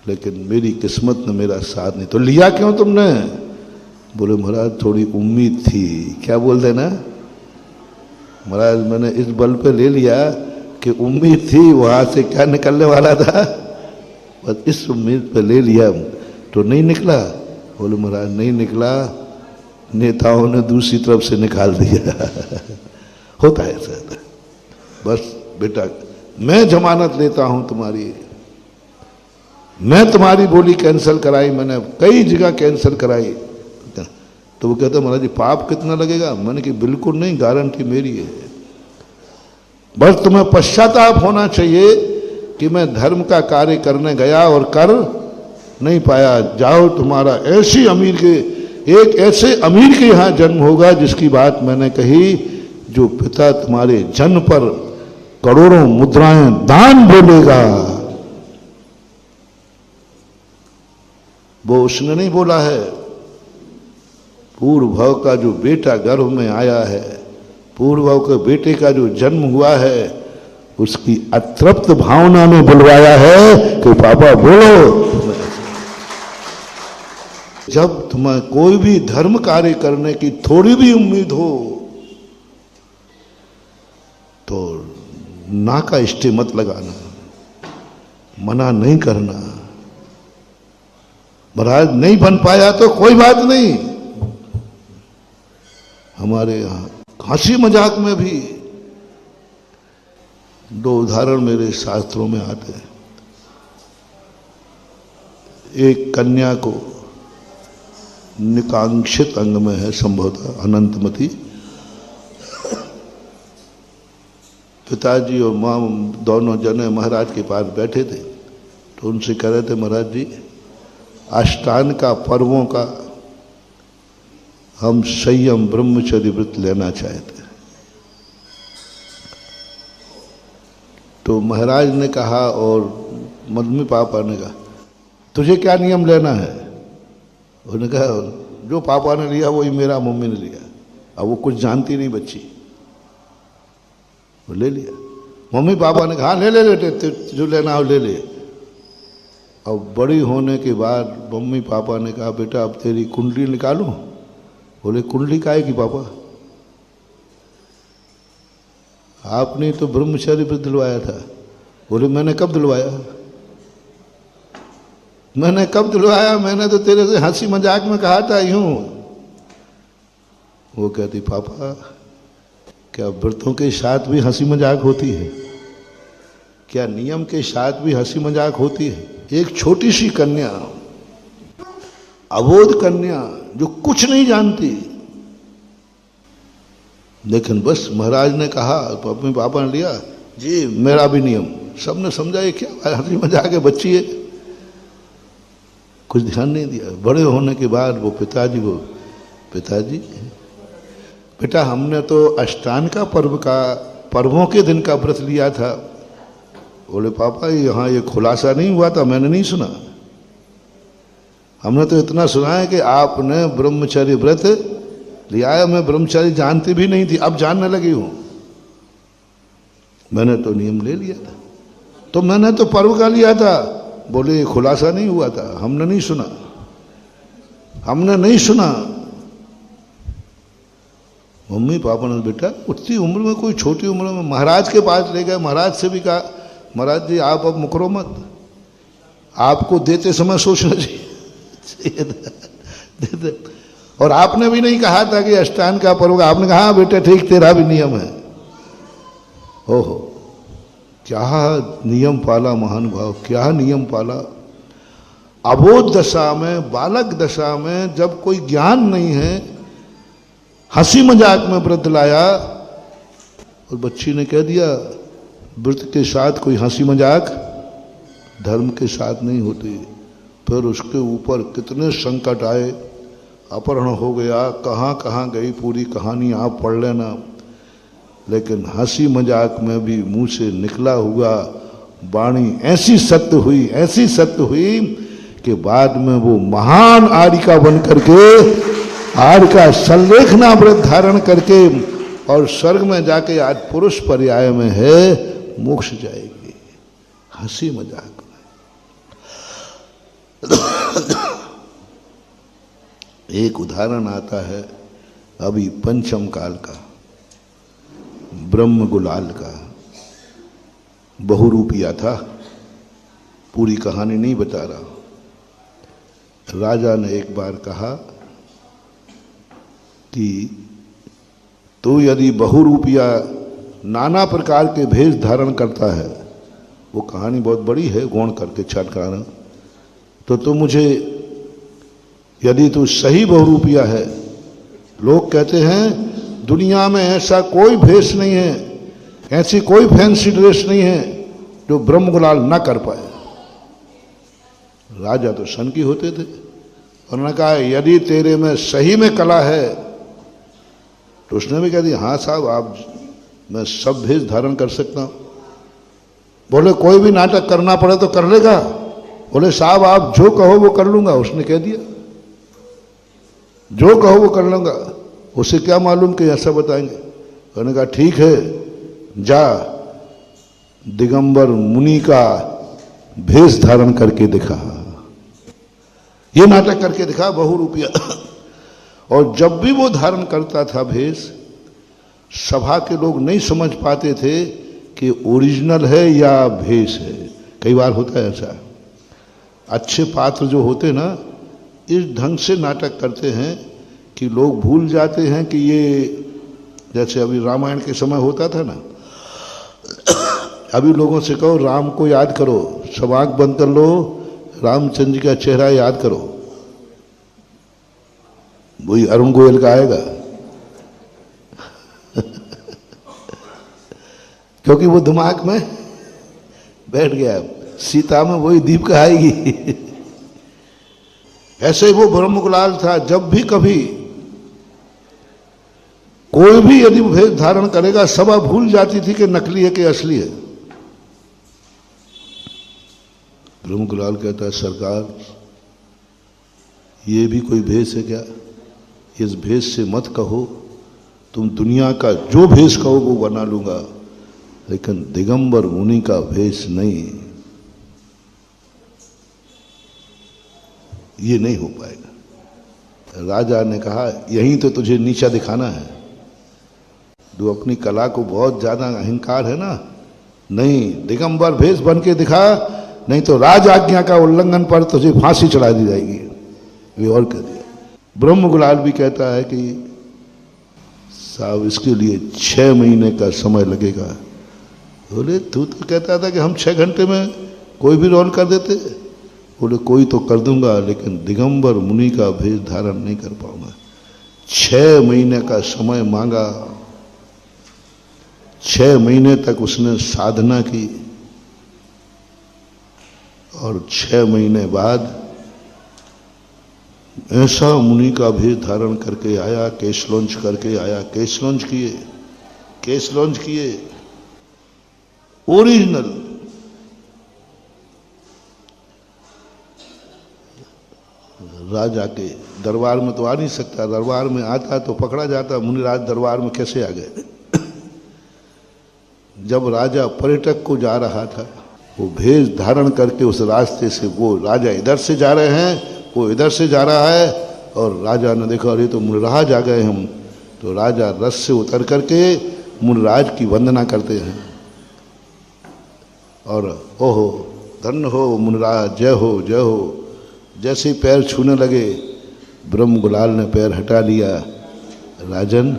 लेकिन मेरी किस्मत ने मेरा साथ नहीं। तो लिया क्यों तुमने? बोले महाराज थोड़ी उम्मीद थी। क्या बोल देना महाराज, मैंने इस बल पे ले लिया कि उम्मीद थी, वहां से क्या निकलने वाला था, बस इस उम्मीद पे ले लिया तो नहीं निकला। बोले महाराज नहीं निकला, नेताओं ने दूसरी तरफ से निकाल दिया। होता है ऐसा, बस बेटा मैं जमानत लेता हूं तुम्हारी, मैं तुम्हारी बोली कैंसिल कराई, मैंने कई जगह कैंसिल कराई। तो वो कहते महाराज जी पाप कितना लगेगा? मैंने कि बिल्कुल नहीं, गारंटी मेरी है, बस तुम्हें पश्चाताप होना चाहिए कि मैं धर्म का कार्य करने गया और कर नहीं पाया। जाओ तुम्हारा ऐसी अमीर के, एक ऐसे अमीर के यहां जन्म होगा जिसकी बात मैंने कही, जो पिता तुम्हारे जन्म पर करोड़ों मुद्राएं दान बोलेगा। वो उसने नहीं बोला है, पूर्व भव का जो बेटा गर्भ में आया है, पूर्व भव के बेटे का जो जन्म हुआ है, उसकी अतृप्त भावना ने बुलवाया है कि पापा बोलो। जब तुम्हें कोई भी धर्म कार्य करने की थोड़ी भी उम्मीद हो तो ना का इष्टे मत लगाना, मना नहीं करना। महाराज नहीं बन पाया तो कोई बात नहीं, हमारे यहां हंसी मजाक में भी दो उदाहरण मेरे शास्त्रों में आते हैं। एक कन्या को निकांक्षित अंग में है संभवतः अनंतमती, पिताजी और माँ दोनों जने महाराज के पास बैठे थे, तो उनसे कह रहे थे महाराज जी अष्टांग का पर्वों का हम संयम ब्रह्मचर्य व्रत लेना चाहते हैं। तो महाराज ने कहा और मम्मी पापा ने कहा तुझे क्या नियम लेना है? उन्होंने कहा जो पापा ने लिया वही मेरा मम्मी ने लिया। अब वो कुछ जानती नहीं बच्ची, वो ले लिया। मम्मी पापा ने कहा ले ले ले जो लेना हो ले ले। अब बड़ी होने के बाद मम्मी पापा ने कहा बेटा अब तेरी कुंडली निकालूं? बोले कुंडली काहे की पापा? आपने तो ब्रह्मचारी पर दिलवाया था। बोले मैंने कब दिलवाया? मैंने कब दिलवाया? मैंने तो तेरे से हंसी मजाक में कहा था यूं। वो कहती पापा क्या व्रतों के साथ भी हंसी मजाक होती है? क्या नियम के साथ भी हंसी मजाक होती है? एक छोटी सी कन्या, अबोध कन्या जो कुछ नहीं जानती, लेकिन बस महाराज ने कहा, अपने पापा ने लिया जी मेरा भी नियम। सबने समझा ये क्या हंसी मजाक है, बच्ची है, कुछ ध्यान नहीं दिया। बड़े होने के बाद वो पिताजी को, पिताजी बेटा हमने तो अष्टांग का पर्वों के दिन का व्रत लिया था। बोले पापा यहाँ ये खुलासा नहीं हुआ था, मैंने नहीं सुना। हमने तो इतना सुना है कि आपने ब्रह्मचर्य व्रत लिया है। मैं ब्रह्मचर्य जानती भी नहीं थी, अब जानने लगी हूं। मैंने तो नियम ले लिया था। तो मैंने तो पर्व का लिया था। बोले खुलासा नहीं हुआ था, हमने नहीं सुना, हमने नहीं सुना। मम्मी पापा ने बेटा उतनी उम्र में, कोई छोटी उम्र में महाराज के पास ले गए। महाराज से भी कहा महाराज जी आप अब मुकरो मत, आपको देते समय सोचना चाहिए। और आपने भी नहीं कहा था कि अष्टांग का पर्व, आपने कहा बेटा ठीक तेरा भी नियम है। ओहो क्या नियम पाला महानुभाव, क्या नियम पाला। अबोध दशा में, बालक दशा में, जब कोई ज्ञान नहीं है, हंसी मजाक में व्रत लाया और बच्ची ने कह दिया व्रत के साथ कोई हंसी मजाक धर्म के साथ नहीं होती। फिर उसके ऊपर कितने संकट आए, अपहरण हो गया, कहाँ कहाँ गई पूरी कहानी आप पढ़ लेना। लेकिन हंसी मजाक में भी मुंह से निकला हुआ वाणी ऐसी सत्य हुई, ऐसी सत्य हुई कि बाद में वो महान आर्यिका बन करके, आर्य का संलेखना व्रत धारण करके और स्वर्ग में जाके आज पुरुष पर्याय में है, मोक्ष जाएगी हंसी मजाक में। एक उदाहरण आता है अभी पंचम काल का, ब्रह्म गुलाल का। बहुरूपिया था, पूरी कहानी नहीं बता रहा। राजा ने एक बार कहा कि तू यदि बहुरूपिया नाना प्रकार के भेष धारण करता है। वो कहानी बहुत बड़ी है, गौण करके छठ कराना। तो तुम मुझे, यदि तू सही बहुरूपिया है, लोग कहते हैं दुनिया में ऐसा कोई भेष नहीं है, ऐसी कोई फैंसी ड्रेस नहीं है जो ब्रह्म गुलाल ना कर पाए। राजा तो सनकी होते थे। उन्होंने कहा यदि तेरे में सही में कला है, तो उसने भी कह दिया हाँ साहब, आप, मैं सब भेष धारण कर सकता हूं। बोले कोई भी नाटक करना पड़े तो कर लेगा? बोले साहब आप जो कहो वो कर लूंगा। उसने कह दिया जो कहो वो कर लूंगा। उसे क्या मालूम कि ऐसा बताएंगे। उन्होंने कहा ठीक है, जा दिगंबर मुनि का भेष धारण करके दिखा। ये नाटक करके दिखा बहुरूपिया। और जब भी वो धारण करता था भेष, सभा के लोग नहीं समझ पाते थे कि ओरिजिनल है या भेष है। कई बार होता है ऐसा। अच्छे पात्र जो होते ना, इस ढंग से नाटक करते हैं कि लोग भूल जाते हैं कि ये, जैसे अभी रामायण के समय होता था ना, अभी लोगों से कहो राम को याद करो, सब आंख बंद कर लो, रामचंद्र जी का चेहरा याद करो, वही अरुण गोयल का आएगा। क्योंकि वो दिमाग में बैठ गया। सीता में वही दीपिका आएगी। ऐसे वो ब्रह्म गुलाल था। जब भी कभी कोई भी यदि भेष धारण करेगा, सभा भूल जाती थी कि नकली है कि असली है। ब्रह्म गुलाल कहता है सरकार, ये भी कोई भेष है क्या? इस भेष से मत कहो, तुम दुनिया का जो भेष कहो वो बना लूंगा, लेकिन दिगंबर मुनि का भेष नहीं, ये नहीं हो पाएगा। राजा ने कहा यहीं तो तुझे नीचा दिखाना है। जो अपनी कला को बहुत ज्यादा अहंकार है ना, नहीं, दिगंबर भेष बन के दिखा, नहीं तो राज आज्ञा का उल्लंघन पर तुझे फांसी चढ़ा दी जाएगी। ये और कह दिया। ब्रह्म गुलाल भी कहता है कि साहब इसके लिए 6 महीने का समय लगेगा। बोले तू तो कहता था कि हम 6 घंटे में कोई भी रोल कर देते। बोले कोई तो कर दूंगा, लेकिन दिगंबर मुनि का भेष धारण नहीं कर पाऊंगा। 6 महीने का समय मांगा। 6 महीने तक उसने साधना की और 6 महीने बाद ऐसा मुनि का भेष धारण करके आया, केश लॉन्च करके आया। केश लॉन्च किए ओरिजिनल। राजा के दरबार में तो आ नहीं सकता, दरबार में आता तो पकड़ा जाता। मुनिराज दरबार में कैसे आ गए? जब राजा पर्यटक को जा रहा था, वो भेष धारण करके उस रास्ते से, वो राजा इधर से जा रहे हैं, वो इधर से जा रहा है, और राजा ने देखा अरे तो मुनिराज आ गए हम। तो राजा रथ से उतर करके मुनिराज की वंदना करते हैं और ओहो धन्य हो मुनिराज, जय हो जय हो। जैसे ही पैर छूने लगे, ब्रह्म गुलाल ने पैर हटा लिया। राजन,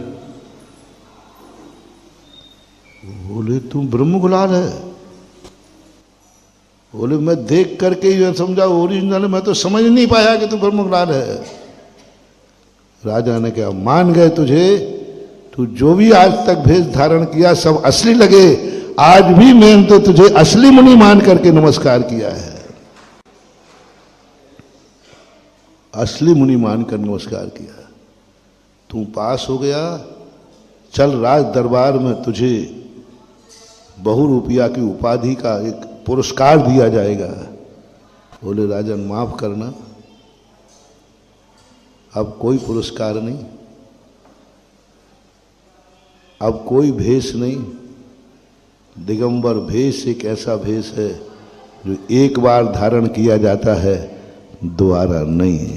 बोले तुम ब्रह्म गुलाल है? बोले मैं देख करके ही समझा ओरिजिनल, मैं तो समझ नहीं पाया कि तू ब्रह्म गुलाल है। राजा ने कहा मान गए तुझे, तू जो भी आज तक भेष धारण किया सब असली लगे, आज भी मैंने तो तुझे असली मुनि मान करके नमस्कार किया है। असली मुनि मानकर नमस्कार किया। तू पास हो गया, चल राज दरबार में तुझे बहुरूपिया की उपाधि का एक पुरस्कार दिया जाएगा। बोले राजन माफ करना, अब कोई पुरस्कार नहीं, अब कोई भेष नहीं। दिगंबर भेष एक ऐसा भेष है जो एक बार धारण किया जाता है, दोबारा नहीं।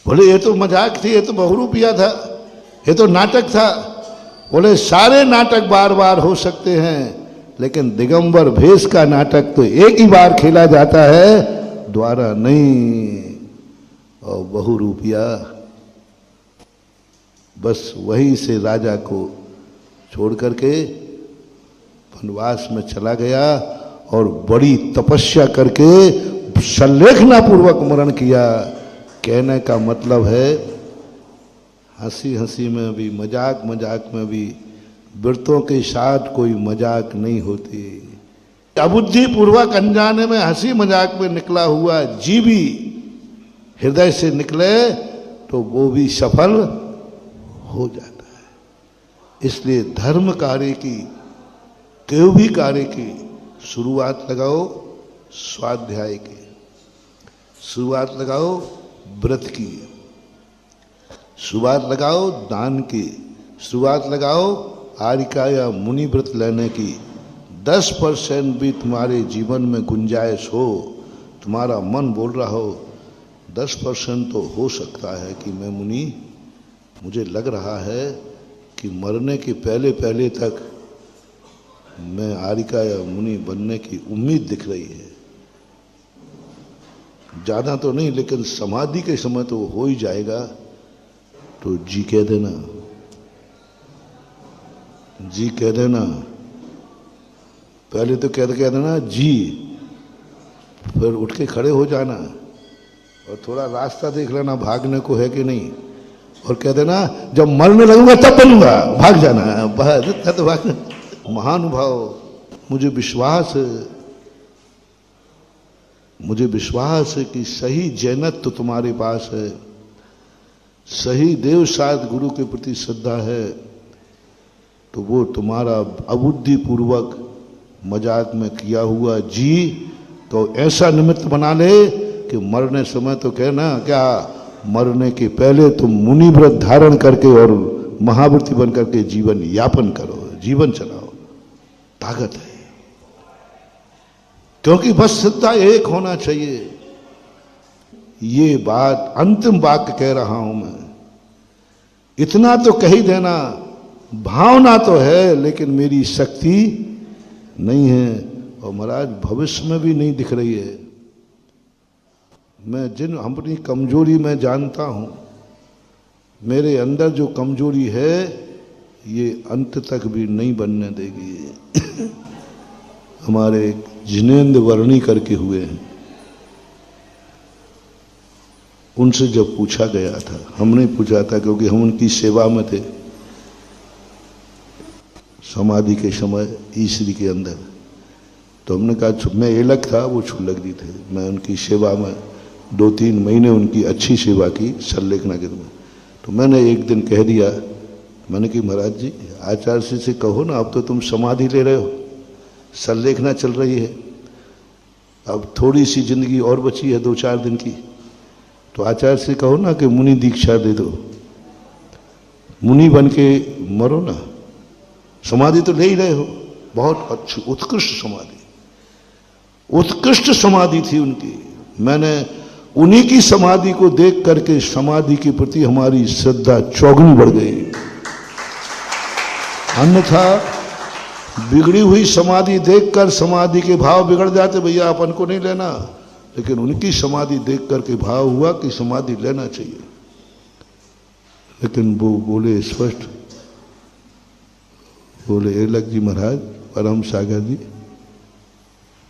बोले ये तो मजाक थी, ये तो बहुरूपिया था, ये तो नाटक था। बोले सारे नाटक बार बार हो सकते हैं, लेकिन दिगंबर भेष का नाटक तो एक ही बार खेला जाता है, दोबारा नहीं। और बहुरूपिया बस वहीं से राजा को छोड़ करके वनवास में चला गया और बड़ी तपस्या करके संलेखना पूर्वक मरण किया। कहने का मतलब है हंसी हंसी में भी, मजाक मजाक में भी व्रतों के साथ कोई मजाक नहीं होती। अबुद्धि पूर्वक अनजाने में हंसी मजाक में निकला हुआ जीवी हृदय से निकले तो वो भी सफल हो जाता है। इसलिए धर्म कार्य की, कोई भी कार्य की शुरुआत लगाओ स्वाध्याय की, शुरुआत लगाओ व्रत की, शुरुआत लगाओ दान की, शुरुआत लगाओ आरिका या मुनि व्रत लेने की। 10% भी तुम्हारे जीवन में गुंजाइश हो, तुम्हारा मन बोल रहा हो 10% तो हो सकता है कि मैं मुनि, मुझे लग रहा है कि मरने के पहले पहले तक मैं आरिका या मुनि बनने की उम्मीद दिख रही है। ज़्यादा तो नहीं, लेकिन समाधि के समय तो हो ही जाएगा। तो जी कह देना, जी कह देना। पहले तो कह देना जी, फिर उठ के खड़े हो जाना और थोड़ा रास्ता देख लेना भागने को है कि नहीं, और कह देना जब मरने लगूंगा तब बनूंगा, भाग जाना। बस तो भाग। महानुभाव, मुझे विश्वास है, मुझे विश्वास है कि सही जैनत तो तुम्हारे पास है, सही देव साध गुरु के प्रति श्रद्धा है, तो वो तुम्हारा अबुद्धि पूर्वक मजाक में किया हुआ जी तो ऐसा निमित्त बना ले कि मरने समय तो कहना क्या, मरने के पहले तुम मुनि व्रत धारण करके और महाव्रती बन करके जीवन यापन करो, जीवन चलाओ। ताकत है, क्योंकि बस श्रद्धा एक होना चाहिए। ये बात अंतिम वाक्य कह रहा हूं मैं, इतना तो कह ही देना, भावना तो है लेकिन मेरी शक्ति नहीं है, और महाराज भविष्य में भी नहीं दिख रही है। मैं जिन अपनी कमजोरी में जानता हूं, मेरे अंदर जो कमजोरी है ये अंत तक भी नहीं बनने देगी। हमारे जिनेंद्र वर्णी करके हुए हैं, उनसे जब पूछा गया था, हमने पूछा था क्योंकि हम उनकी सेवा में थे समाधि के समय ईश्वरी के अंदर, तो हमने कहा, मैं एलक था, वो छुल्लक जी थे, मैं उनकी सेवा में 2-3 महीने उनकी अच्छी सेवा की संलेखना के में। तो मैंने एक दिन कह दिया, मैंने कि महाराज जी आचार्य से कहो ना, अब तो तुम समाधि ले रहे हो, संलेखना चल रही है, अब थोड़ी सी जिंदगी और बची है 2-4 दिन की, तो आचार्य से कहो ना कि मुनि दीक्षा दे दो, मुनि बन के मरो ना। समाधि तो ले ही रहे हो, बहुत अच्छी उत्कृष्ट समाधि, उत्कृष्ट समाधि थी उनकी। मैंने उन्हीं की समाधि को देख करके समाधि के प्रति हमारी श्रद्धा चौगुनी बढ़ गई। अन्यथा बिगड़ी हुई समाधि देखकर समाधि के भाव बिगड़ जाते, भैया अपन को नहीं लेना, लेकिन उनकी समाधि देख करके भाव हुआ कि समाधि लेना चाहिए। लेकिन वो बोले स्पष्ट, बोले एलक जी महाराज, परम सागर जी,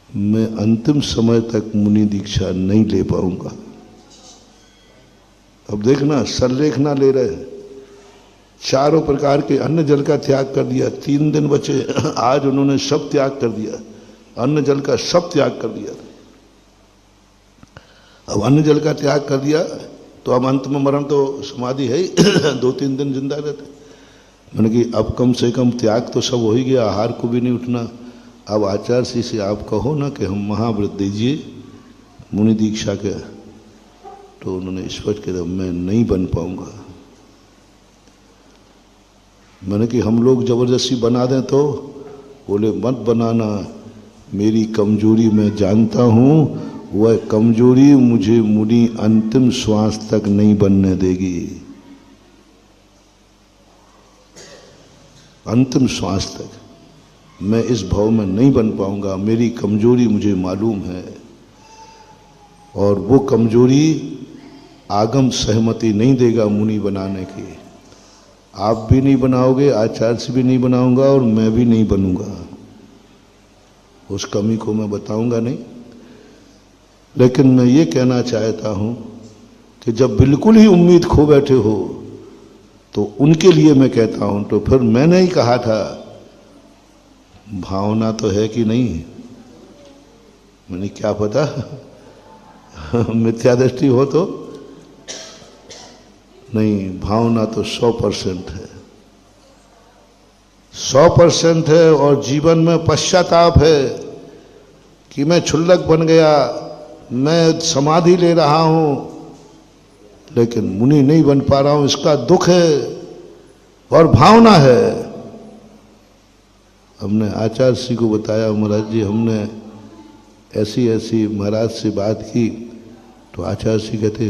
मैं अंतिम समय तक मुनि दीक्षा नहीं ले पाऊंगा। अब देखना, संलेखना ले रहे हैं, चारों प्रकार के अन्न जल का त्याग कर दिया, 3 दिन बचे, आज उन्होंने सब त्याग कर दिया, अन्न जल का सब त्याग कर दिया। अब अन्न जल का त्याग कर दिया तो अब अंत में मरण तो समाधि है ही, 2-3 दिन जिंदा रहते। मैंने कि अब कम से कम त्याग तो सब हो ही गया, आहार को भी नहीं उठना। अब आचार्य से आप कहो ना कि हम महाव्रत दीजिए मुनि दीक्षा के, तो उन्होंने स्पष्ट कह दिया, मैं नहीं बन पाऊंगा। मैंने कि हम लोग जबरदस्ती बना दें तो, बोले मत बनाना, मेरी कमजोरी मैं जानता हूं, वह कमजोरी मुझे मुनि अंतिम श्वास तक नहीं बनने देगी। अंतिम श्वास तक मैं इस भाव में नहीं बन पाऊंगा, मेरी कमजोरी मुझे मालूम है, और वो कमजोरी आगम सहमति नहीं देगा मुनि बनाने की। आप भी नहीं बनाओगे, आचार्य से भी नहीं बनाऊंगा और मैं भी नहीं बनूंगा। उस कमी को मैं बताऊंगा नहीं। लेकिन मैं ये कहना चाहता हूं कि जब बिल्कुल ही उम्मीद खो बैठे हो तो उनके लिए मैं कहता हूं, तो फिर मैंने ही कहा था भावना तो है कि नहीं, मैंने क्या पता मिथ्या दृष्टि हो तो नहीं, भावना तो 100% है, 100% है। और जीवन में पश्चाताप है कि मैं क्षुल्लक बन गया, मैं समाधि ले रहा हूं लेकिन मुनि नहीं बन पा रहा हूं, इसका दुख है और भावना है। हमने आचार्य श्री को बताया, महाराज जी हमने ऐसी ऐसी महाराज से बात की, तो आचार्य श्री कहते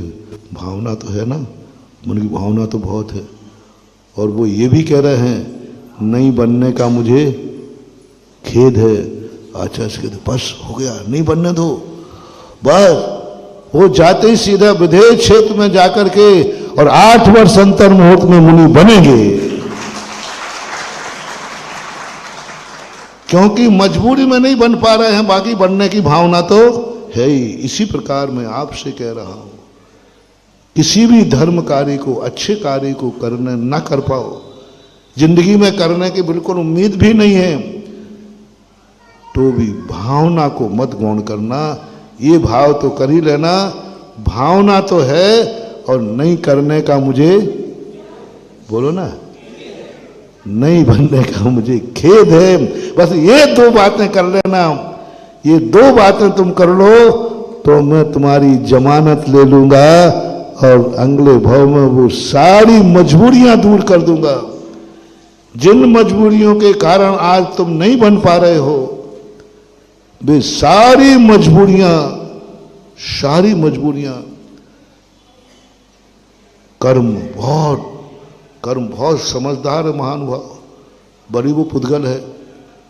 भावना तो है ना, मन की भावना तो बहुत है। और वो ये भी कह रहे हैं नहीं बनने का मुझे खेद है। आचार्य श्री कहते बस हो गया, नहीं बनने दो, बस। वो जाते ही सीधा विधेय क्षेत्र में जाकर के और 8 वर्ष अंतर मुहूर्त में मुनि बनेंगे, क्योंकि मजबूरी में नहीं बन पा रहे हैं, बाकी बनने की भावना तो है ही। इसी प्रकार मैं आपसे कह रहा हूं, किसी भी धर्म कार्य को, अच्छे कार्य को करने ना कर पाओ, जिंदगी में करने की बिल्कुल उम्मीद भी नहीं है, तो भी भावना को मत गौण करना। ये भाव तो कर ही लेना, भावना तो है और नहीं करने का मुझे, बोलो ना, नहीं बनने का मुझे खेद है। बस ये 2 बातें कर लेना, ये 2 बातें तुम कर लो तो मैं तुम्हारी जमानत ले लूंगा और अगले भाव में वो सारी मजबूरियां दूर कर दूंगा। जिन मजबूरियों के कारण आज तुम नहीं बन पा रहे हो, वे सारी मजबूरियां कर्म बहुत समझदार है महानुभाव, बड़ी वो पुद्गल है,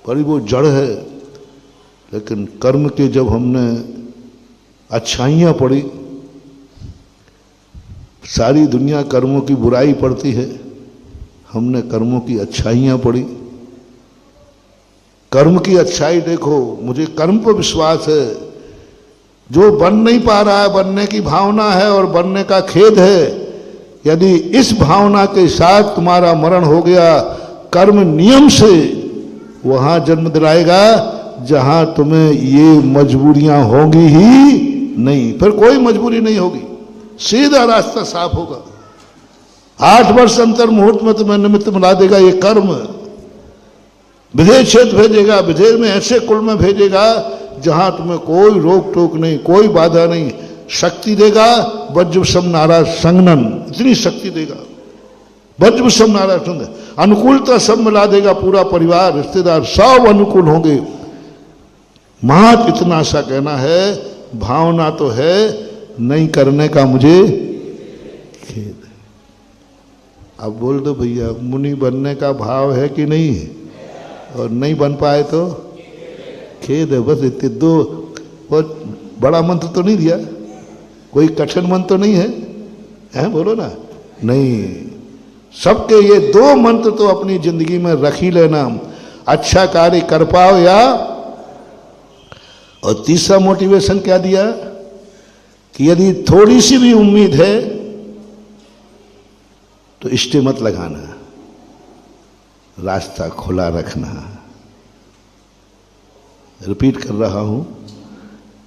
बड़ी वो जड़ है। लेकिन कर्म के जब हमने अच्छाइयां पढ़ी, सारी दुनिया कर्मों की बुराई पढ़ती है, हमने कर्मों की अच्छाइयां पढ़ी। कर्म की अच्छाई देखो, मुझे कर्म पर विश्वास है। जो बन नहीं पा रहा है, बनने की भावना है और बनने का खेद है, यदि इस भावना के साथ तुम्हारा मरण हो गया, कर्म नियम से वहां जन्म दिलाएगा जहां तुम्हें ये मजबूरियां होंगी ही नहीं, फिर कोई मजबूरी नहीं होगी, सीधा रास्ता साफ होगा। 8 वर्ष अंतर मुहूर्त में तुम्हें निमित्त मिला देगा ये कर्म। विधेय क्षेत्र भेजेगा, विधेय में ऐसे कुल में भेजेगा जहां तुम्हें कोई रोक टोक नहीं, कोई बाधा नहीं। शक्ति देगा वज्रसम नारा संगनन, इतनी शक्ति देगा, वज्रसम नारा संगनन, अनुकूलता सब मिला देगा, पूरा परिवार रिश्तेदार सब अनुकूल होंगे। महत इतना सा कहना है, भावना तो है, नहीं करने का मुझे खेद है। अब बोल दो भैया, मुनि बनने का भाव है कि नहीं है? और नहीं बन पाए तो खेद है। बस इतने 2, बहुत बड़ा मंत्र तो नहीं दिया, कोई कठिन मंत्र तो नहीं है, बोलो ना। नहीं, सबके ये 2 मंत्र तो अपनी जिंदगी में रख ही लेना, अच्छा कार्य कर पाओ या। और तीसरा मोटिवेशन क्या दिया कि यदि थोड़ी सी भी उम्मीद है तो इष्टे मत लगाना, रास्ता खुला रखना। रिपीट कर रहा हूं,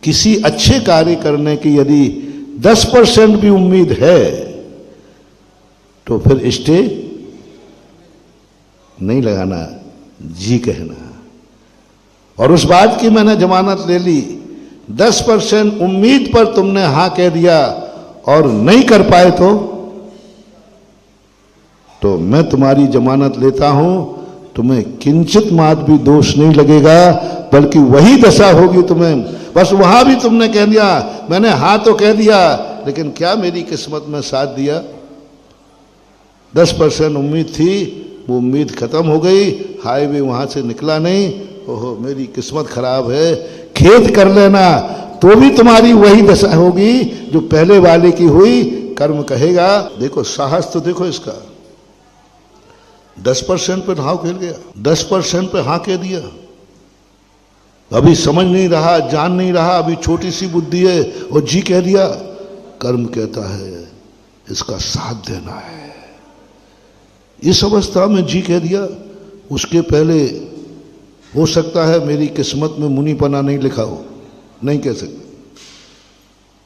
किसी अच्छे कार्य करने की यदि 10% भी उम्मीद है तो फिर स्टे नहीं लगाना, जी कहना। और उस बात की मैंने जमानत ले ली, 10% उम्मीद पर तुमने हां कह दिया और नहीं कर पाए तो मैं तुम्हारी जमानत लेता हूं, तुम्हें किंचित मात्र भी दोष नहीं लगेगा, बल्कि वही दशा होगी तुम्हें। बस वहां भी तुमने कह दिया, मैंने हाँ तो कह दिया, लेकिन क्या मेरी किस्मत में साथ दिया? 10% उम्मीद थी, वो उम्मीद खत्म हो गई, हाईवे वहां से निकला नहीं, ओहो मेरी किस्मत खराब है। खेद कर लेना, तो भी तुम्हारी वही दशा होगी जो पहले वाले की हुई। कर्म कहेगा, देखो साहस तो देखो इसका, 10% पे नाव खेल गया, 10% पे हाँ कह दिया। अभी समझ नहीं रहा, जान नहीं रहा, अभी छोटी सी बुद्धि है और जी कह दिया। कर्म कहता है इसका साथ देना है। इस अवस्था में जी कह दिया। उसके पहले हो सकता है मेरी किस्मत में मुनीपना नहीं लिखा हो, नहीं कह सकते,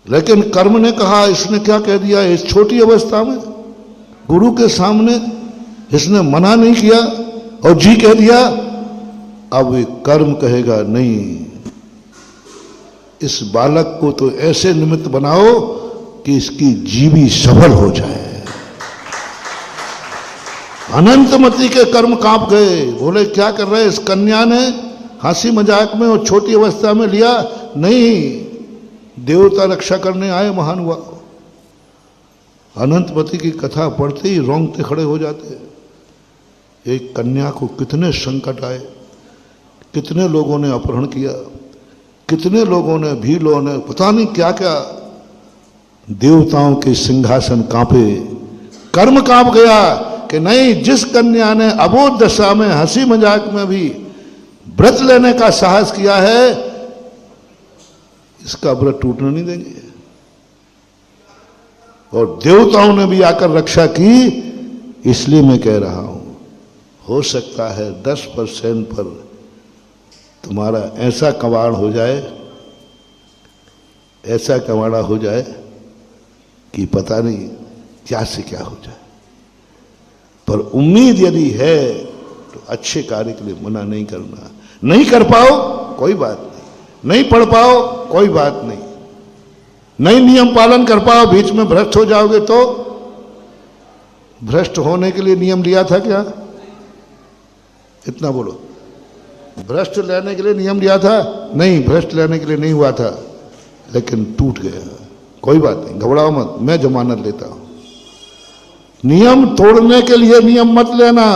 लेकिन कर्म ने कहा। इसने क्या कह दिया इस छोटी अवस्था में? गुरु के सामने इसने मना नहीं किया और जी कह दिया। अब कर्म कहेगा नहीं, इस बालक को तो ऐसे निमित्त बनाओ कि इसकी जीवी सफल हो जाए। अनंतमती के कर्म कांप गए। बोले क्या कर रहे? इस कन्या ने हंसी मजाक में और छोटी अवस्था में लिया। नहीं, देवता रक्षा करने आए महानुभाव। अनंतमती की कथा पढ़ते ही रोंगटे खड़े हो जाते। एक कन्या को कितने संकट आए, कितने लोगों ने अपहरण किया, कितने लोगों ने, भीलों ने, पता नहीं क्या क्या। देवताओं के सिंहासन कांपे, कर्म कांप गया कि नहीं, जिस कन्या ने अबोध दशा में हंसी मजाक में भी व्रत लेने का साहस किया है, इसका व्रत टूटने नहीं देंगे। और देवताओं ने भी आकर रक्षा की। इसलिए मैं कह रहा हूं, हो सकता है 10% पर तुम्हारा ऐसा कबाड़ हो जाए, ऐसा कबाड़ा हो जाए कि पता नहीं क्या से क्या हो जाए। पर उम्मीद यदि है तो अच्छे कार्य के लिए मना नहीं करना। नहीं कर पाओ कोई बात नहीं, नहीं पढ़ पाओ कोई बात नहीं, नहीं नियम पालन कर पाओ, बीच में भ्रष्ट हो जाओगे तो। भ्रष्ट होने के लिए नियम लिया था क्या? इतना बोलो। भ्रष्ट लेने के लिए नियम लिया था? नहीं, भ्रष्ट लेने के लिए नहीं हुआ था, लेकिन टूट गया। कोई बात नहीं, घबराओ मत, मैं जमानत लेता हूं। नियम तोड़ने के लिए नियम मत लेना,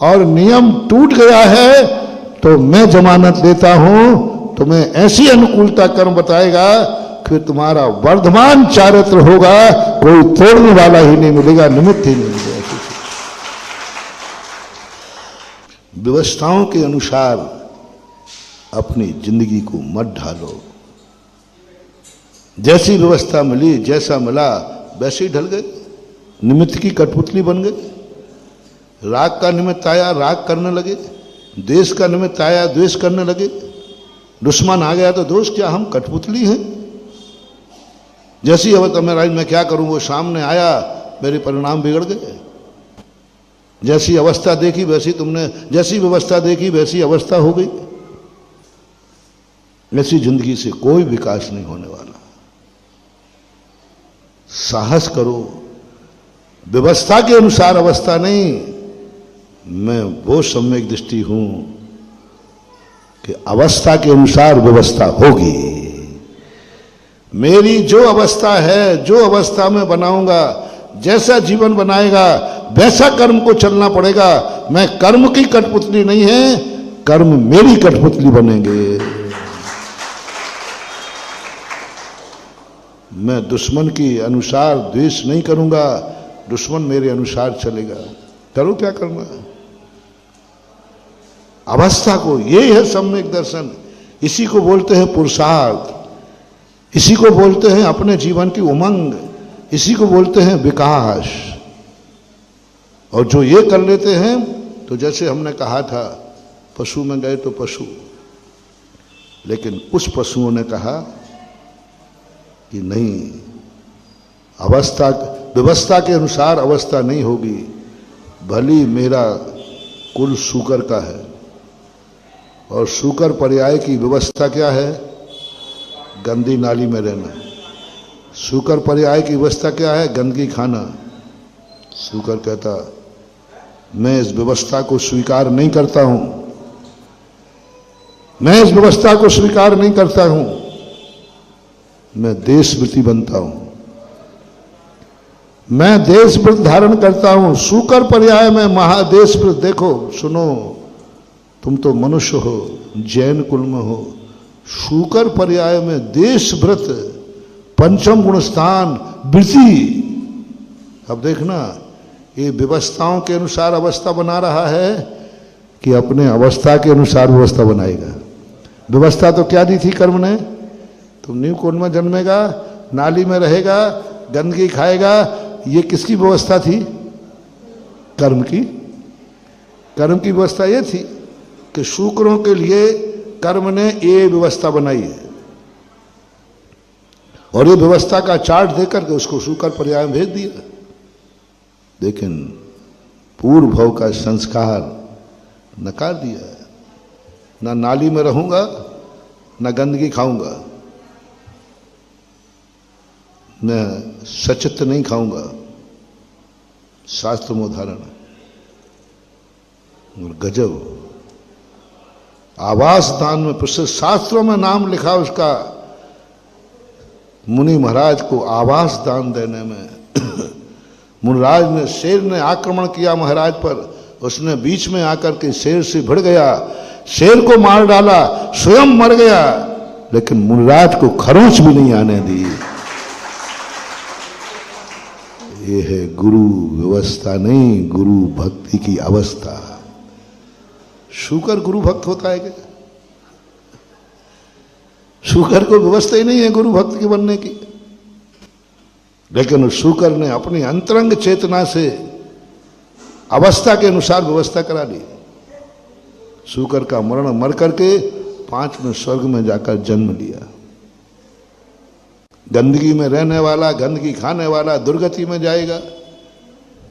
और नियम टूट गया है तो मैं जमानत लेता हूं। तुम्हें ऐसी अनुकूलता कर्म बताएगा, फिर तुम्हारा वर्धमान चारित्र होगा, कोई तोड़ने वाला ही नहीं मिलेगा, निमित्त ही नहीं मिलेगा। व्यवस्थाओं के अनुसार अपनी जिंदगी को मत ढालो। जैसी व्यवस्था मिली, जैसा मिला वैसे ही ढल गए, निमित्त की कठपुतली बन गए। राग का निमित्त आया, राग करने लगे। द्वेष का निमित्त आया, द्वेष करने लगे। दुश्मन आ गया तो दोष क्या, हम कठपुतली हैं। जैसी अवस्था में मैं क्या करूं, वो सामने आया, मेरे परिणाम बिगड़ गए। जैसी अवस्था देखी वैसी तुमने, जैसी व्यवस्था देखी वैसी अवस्था हो गई। ऐसी जिंदगी से कोई विकास नहीं होने वाला। साहस करो, व्यवस्था के अनुसार अवस्था नहीं। मैं वो सम्यक दृष्टि हूं कि अवस्था के अनुसार व्यवस्था होगी। मेरी जो अवस्था है, जो अवस्था में बनाऊंगा, जैसा जीवन बनाएगा वैसा कर्म को चलना पड़ेगा। मैं कर्म की कठपुतली नहीं है, कर्म मेरी कठपुतली बनेंगे। मैं दुश्मन की अनुसार द्वेष नहीं करूंगा, दुश्मन मेरे अनुसार चलेगा। करो क्या करना है। अवस्था को, यही है सम्यक दर्शन। इसी को बोलते हैं पुरुषार्थ, इसी को बोलते हैं अपने जीवन की उमंग, इसी को बोलते हैं विकास। और जो ये कर लेते हैं, तो जैसे हमने कहा था, पशु में गए तो पशु, लेकिन कुछ पशुओं ने कहा कि नहीं, अवस्था व्यवस्था के अनुसार अवस्था नहीं होगी। भली मेरा कुल शूकर का है, और शूकर पर्याय की व्यवस्था क्या है? गंदी नाली में रहना। शूकर पर्याय की व्यवस्था क्या है? गंदगी खाना। शूकर कहता, मैं इस व्यवस्था को स्वीकार नहीं करता हूं, मैं इस व्यवस्था को स्वीकार नहीं करता हूं, मैं देशव्रती बनता हूं, मैं देशव्रत धारण करता हूं। शूकर पर्याय में महादेशव्रत। देखो, सुनो, तुम तो मनुष्य हो, जैन कुल में हो। शूकर पर्याय में देशव्रत, पंचम गुण स्थान, वृत्ति। अब देखना, ये व्यवस्थाओं के अनुसार अवस्था बना रहा है कि अपने अवस्था के अनुसार व्यवस्था बनाएगा? व्यवस्था तो क्या दी थी कर्म ने? तुम नींव कुंड में जन्मेगा, नाली में रहेगा, गंदगी खाएगा। ये किसकी व्यवस्था थी? कर्म की। कर्म की व्यवस्था ये थी कि शुक्रों के लिए कर्म ने ये व्यवस्था बनाई है और ये व्यवस्था का चार्ट देकर के उसको शुक्र पर्याय में भेज दिया। लेकिन पूर्व भव का संस्कार नकार दिया है। ना नाली में रहूंगा, ना गंदगी खाऊंगा, न सचित नहीं खाऊंगा। शास्त्र में उदाहरण है। और गजब आवास दान में प्रसिद्ध, शास्त्रों में नाम लिखा उसका। मुनि महाराज को आवास दान देने में मुनिराज ने, शेर ने आक्रमण किया महाराज पर, उसने बीच में आकर के शेर से भिड़ गया, शेर को मार डाला, स्वयं मर गया, लेकिन मुनिराज को खरोंच भी नहीं आने दी। ये है गुरु व्यवस्था नहीं, गुरु भक्ति की अवस्था। शुकर गुरु भक्त होता है क्या? शुकर को व्यवस्था ही नहीं है गुरु भक्त की बनने की। लेकिन उस शुकर ने अपनी अंतरंग चेतना से अवस्था के अनुसार व्यवस्था करा ली। शुकर का मरण मर करके 5वें स्वर्ग में जाकर जन्म लिया। गंदगी में रहने वाला, गंदगी खाने वाला दुर्गति में जाएगा,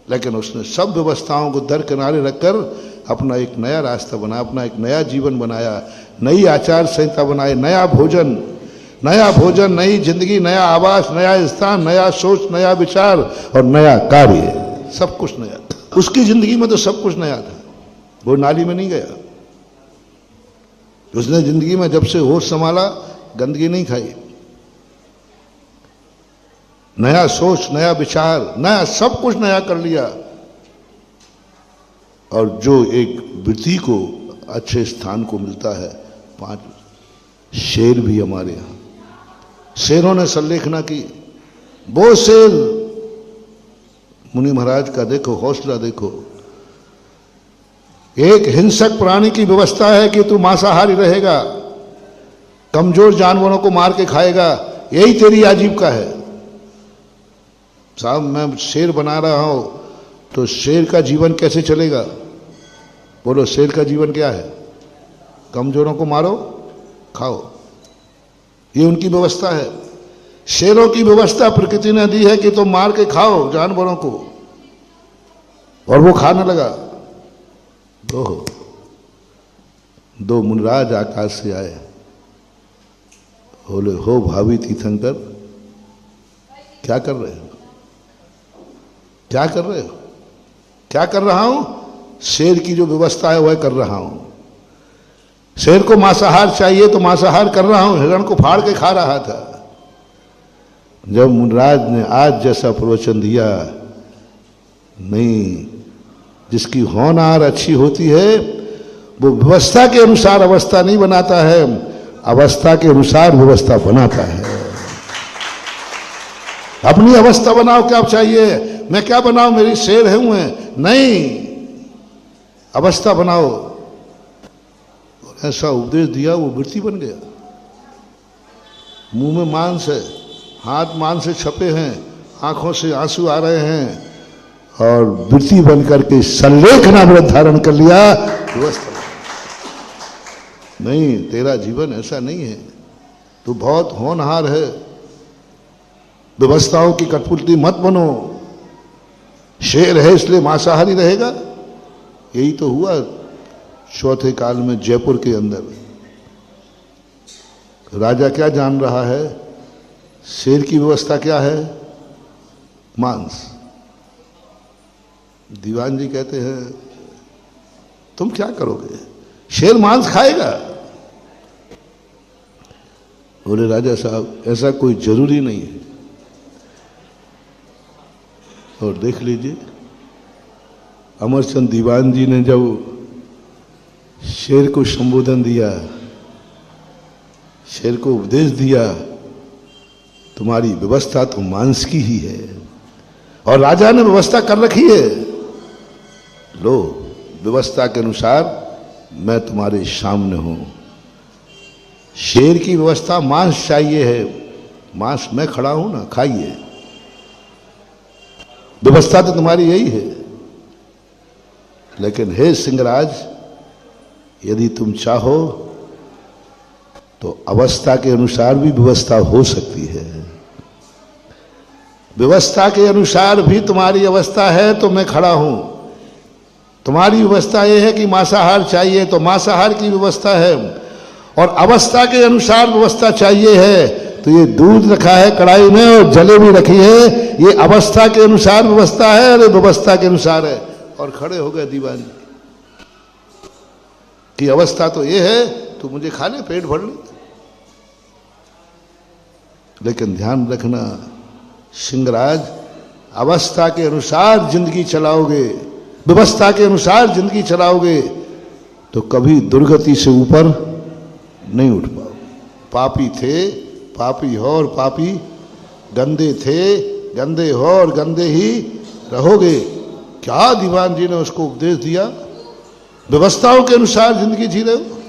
लेकिन उसने सब व्यवस्थाओं को दर किनारे रखकर अपना एक नया रास्ता बनाया, अपना एक नया जीवन बनाया, नई आचार संहिता बनाई, नया भोजन, नई जिंदगी, नया आवास, नया स्थान, नया सोच, नया विचार और नया कार्य। सब कुछ नया था उसकी जिंदगी में। तो सब कुछ नया था। वो नाली में नहीं गया। उसने जिंदगी में जब से होश संभाला, गंदगी नहीं खाई। नया सोच, नया विचार, नया सब कुछ नया कर लिया। और जो एक वृत्ति को अच्छे स्थान को मिलता है, 5 शेर भी हमारे यहां, शेरों ने संलेखना की। वो शेर, मुनि महाराज का देखो हौसला, देखो। एक हिंसक प्राणी की व्यवस्था है कि तू मांसाहारी रहेगा, कमजोर जानवरों को मार के खाएगा, यही तेरी आजीविका है। साहब मैं शेर बना रहा हूं तो शेर का जीवन कैसे चलेगा? बोलो, शेर का जीवन क्या है? कमजोरों को मारो, खाओ, ये उनकी व्यवस्था है। शेरों की व्यवस्था प्रकृति ने दी है कि तुम मार के खाओ जानवरों को, और वो खाने लगा। दो मुनिराज आकाश से आए, बोले, हो भावी तीर्थंकर, क्या कर रहे हो? क्या कर रहे हो? क्या कर रहा हूं? शेर की जो व्यवस्था है वह कर रहा हूं। शेर को मांसाहार चाहिए तो मांसाहार कर रहा हूं। हिरण को फाड़ के खा रहा था। जब मुनिराज ने आज जैसा प्रवचन दिया, नहीं, जिसकी होनहार अच्छी होती है वो व्यवस्था के अनुसार अवस्था नहीं बनाता है, अवस्था के अनुसार व्यवस्था बनाता है। अपनी अवस्था बनाओ, क्या चाहिए? मैं क्या बनाऊं? मेरी शेर है हुए? नहीं, अवस्था बनाओ। ऐसा उपदेश दिया, वो वृत्ति बन गया। मुंह में मांस है, हाथ मांस से छपे हैं, आंखों से आंसू आ रहे हैं, और वृत्ति बन करके संलेखना व्रत धारण कर लिया। व्यवस्था नहीं, तेरा जीवन ऐसा नहीं है। तू बहुत होनहार है, व्यवस्थाओं की कठपुतली मत बनो। शेर है इसलिए मांसाहारी रहेगा? यही तो हुआ चौथे काल में जयपुर के अंदर। राजा क्या जान रहा है? शेर की व्यवस्था क्या है? मांस। दीवान जी कहते हैं, तुम क्या करोगे? शेर मांस खाएगा? बोले, राजा साहब ऐसा कोई जरूरी नहीं है। और देख लीजिए, अमरचंद दीवान जी ने जब शेर को संबोधन दिया, शेर को उपदेश दिया, तुम्हारी व्यवस्था तो मांस की ही है। और राजा ने व्यवस्था कर रखी है। लो, व्यवस्था के अनुसार मैं तुम्हारे सामने हूं। शेर की व्यवस्था, मांस चाहिए है, मांस मैं खड़ा हूं ना, खाइए। व्यवस्था तो तुम्हारी यही है। लेकिन हे सिंहराज, यदि तुम चाहो तो अवस्था के अनुसार भी व्यवस्था हो सकती है। व्यवस्था के अनुसार भी तुम्हारी अवस्था है तो मैं खड़ा हूं। तुम्हारी व्यवस्था यह है कि मांसाहार चाहिए तो मांसाहार की व्यवस्था है, और अवस्था के अनुसार व्यवस्था चाहिए है तो ये दूध रखा है कढ़ाई में और जलेबी रखी है, ये अवस्था के अनुसार व्यवस्था है और ये व्यवस्था के अनुसार है। और खड़े हो गए दीवान जी कि अवस्था तो ये है, तो मुझे खा ले, पेट भर ले। लेकिन ध्यान रखना सिंहराज, अवस्था के अनुसार जिंदगी चलाओगे, व्यवस्था के अनुसार जिंदगी चलाओगे तो कभी दुर्गति से ऊपर नहीं उठ पाओ। पापी थे, पापी हो और पापी, गंदे थे, गंदे हो और गंदे ही रहोगे। क्या दीवान जी ने उसको उपदेश दिया? व्यवस्थाओं के अनुसार जिंदगी जी रहे हो,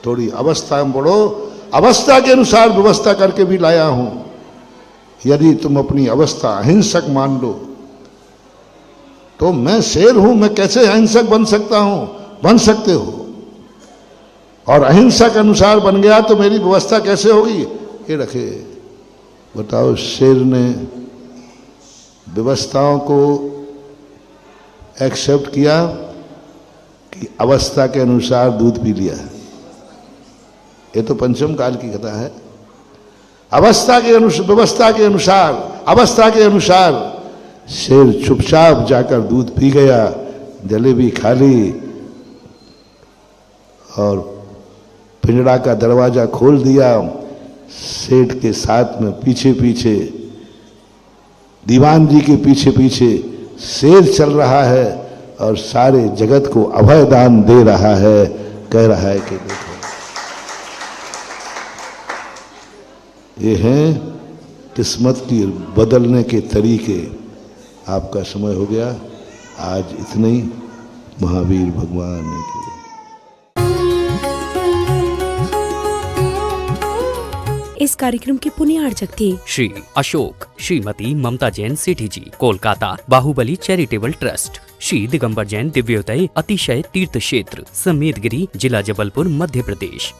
थोड़ी अवस्था में बढ़ो। अवस्था के अनुसार व्यवस्था करके भी लाया हूं। यदि तुम अपनी अवस्था अहिंसक मान लो तो मैं शेर हूं, मैं कैसे अहिंसक बन सकता हूं? बन सकते हो। और अहिंसक अनुसार बन गया तो मेरी व्यवस्था कैसे होगी? ये रखे, बताओ, शेर ने व्यवस्थाओं को एक्सेप्ट किया कि अवस्था के अनुसार दूध पी लिया? ये तो पंचम काल की कथा है। अवस्था के अनुसार, व्यवस्था के अनुसार, अवस्था के अनुसार शेर चुपचाप जाकर दूध पी गया, जलेबी खा ली और पिंजड़ा का दरवाजा खोल दिया। सेठ के साथ में पीछे पीछे, दीवान जी के पीछे पीछे शेर चल रहा है और सारे जगत को अभय दान दे रहा है। कह रहा है कि देखो, ये हैं किस्मत की बदलने के तरीके। आपका समय हो गया, आज इतने ही। महावीर भगवान की। इस कार्यक्रम के पुण्यार्चक थे श्री अशोक श्रीमती ममता जैन सेठी जी, कोलकाता बाहुबली चैरिटेबल ट्रस्ट। श्री दिगंबर जैन दिव्योदय अतिशय तीर्थ क्षेत्र, समेतगिरी, जिला जबलपुर, मध्य प्रदेश।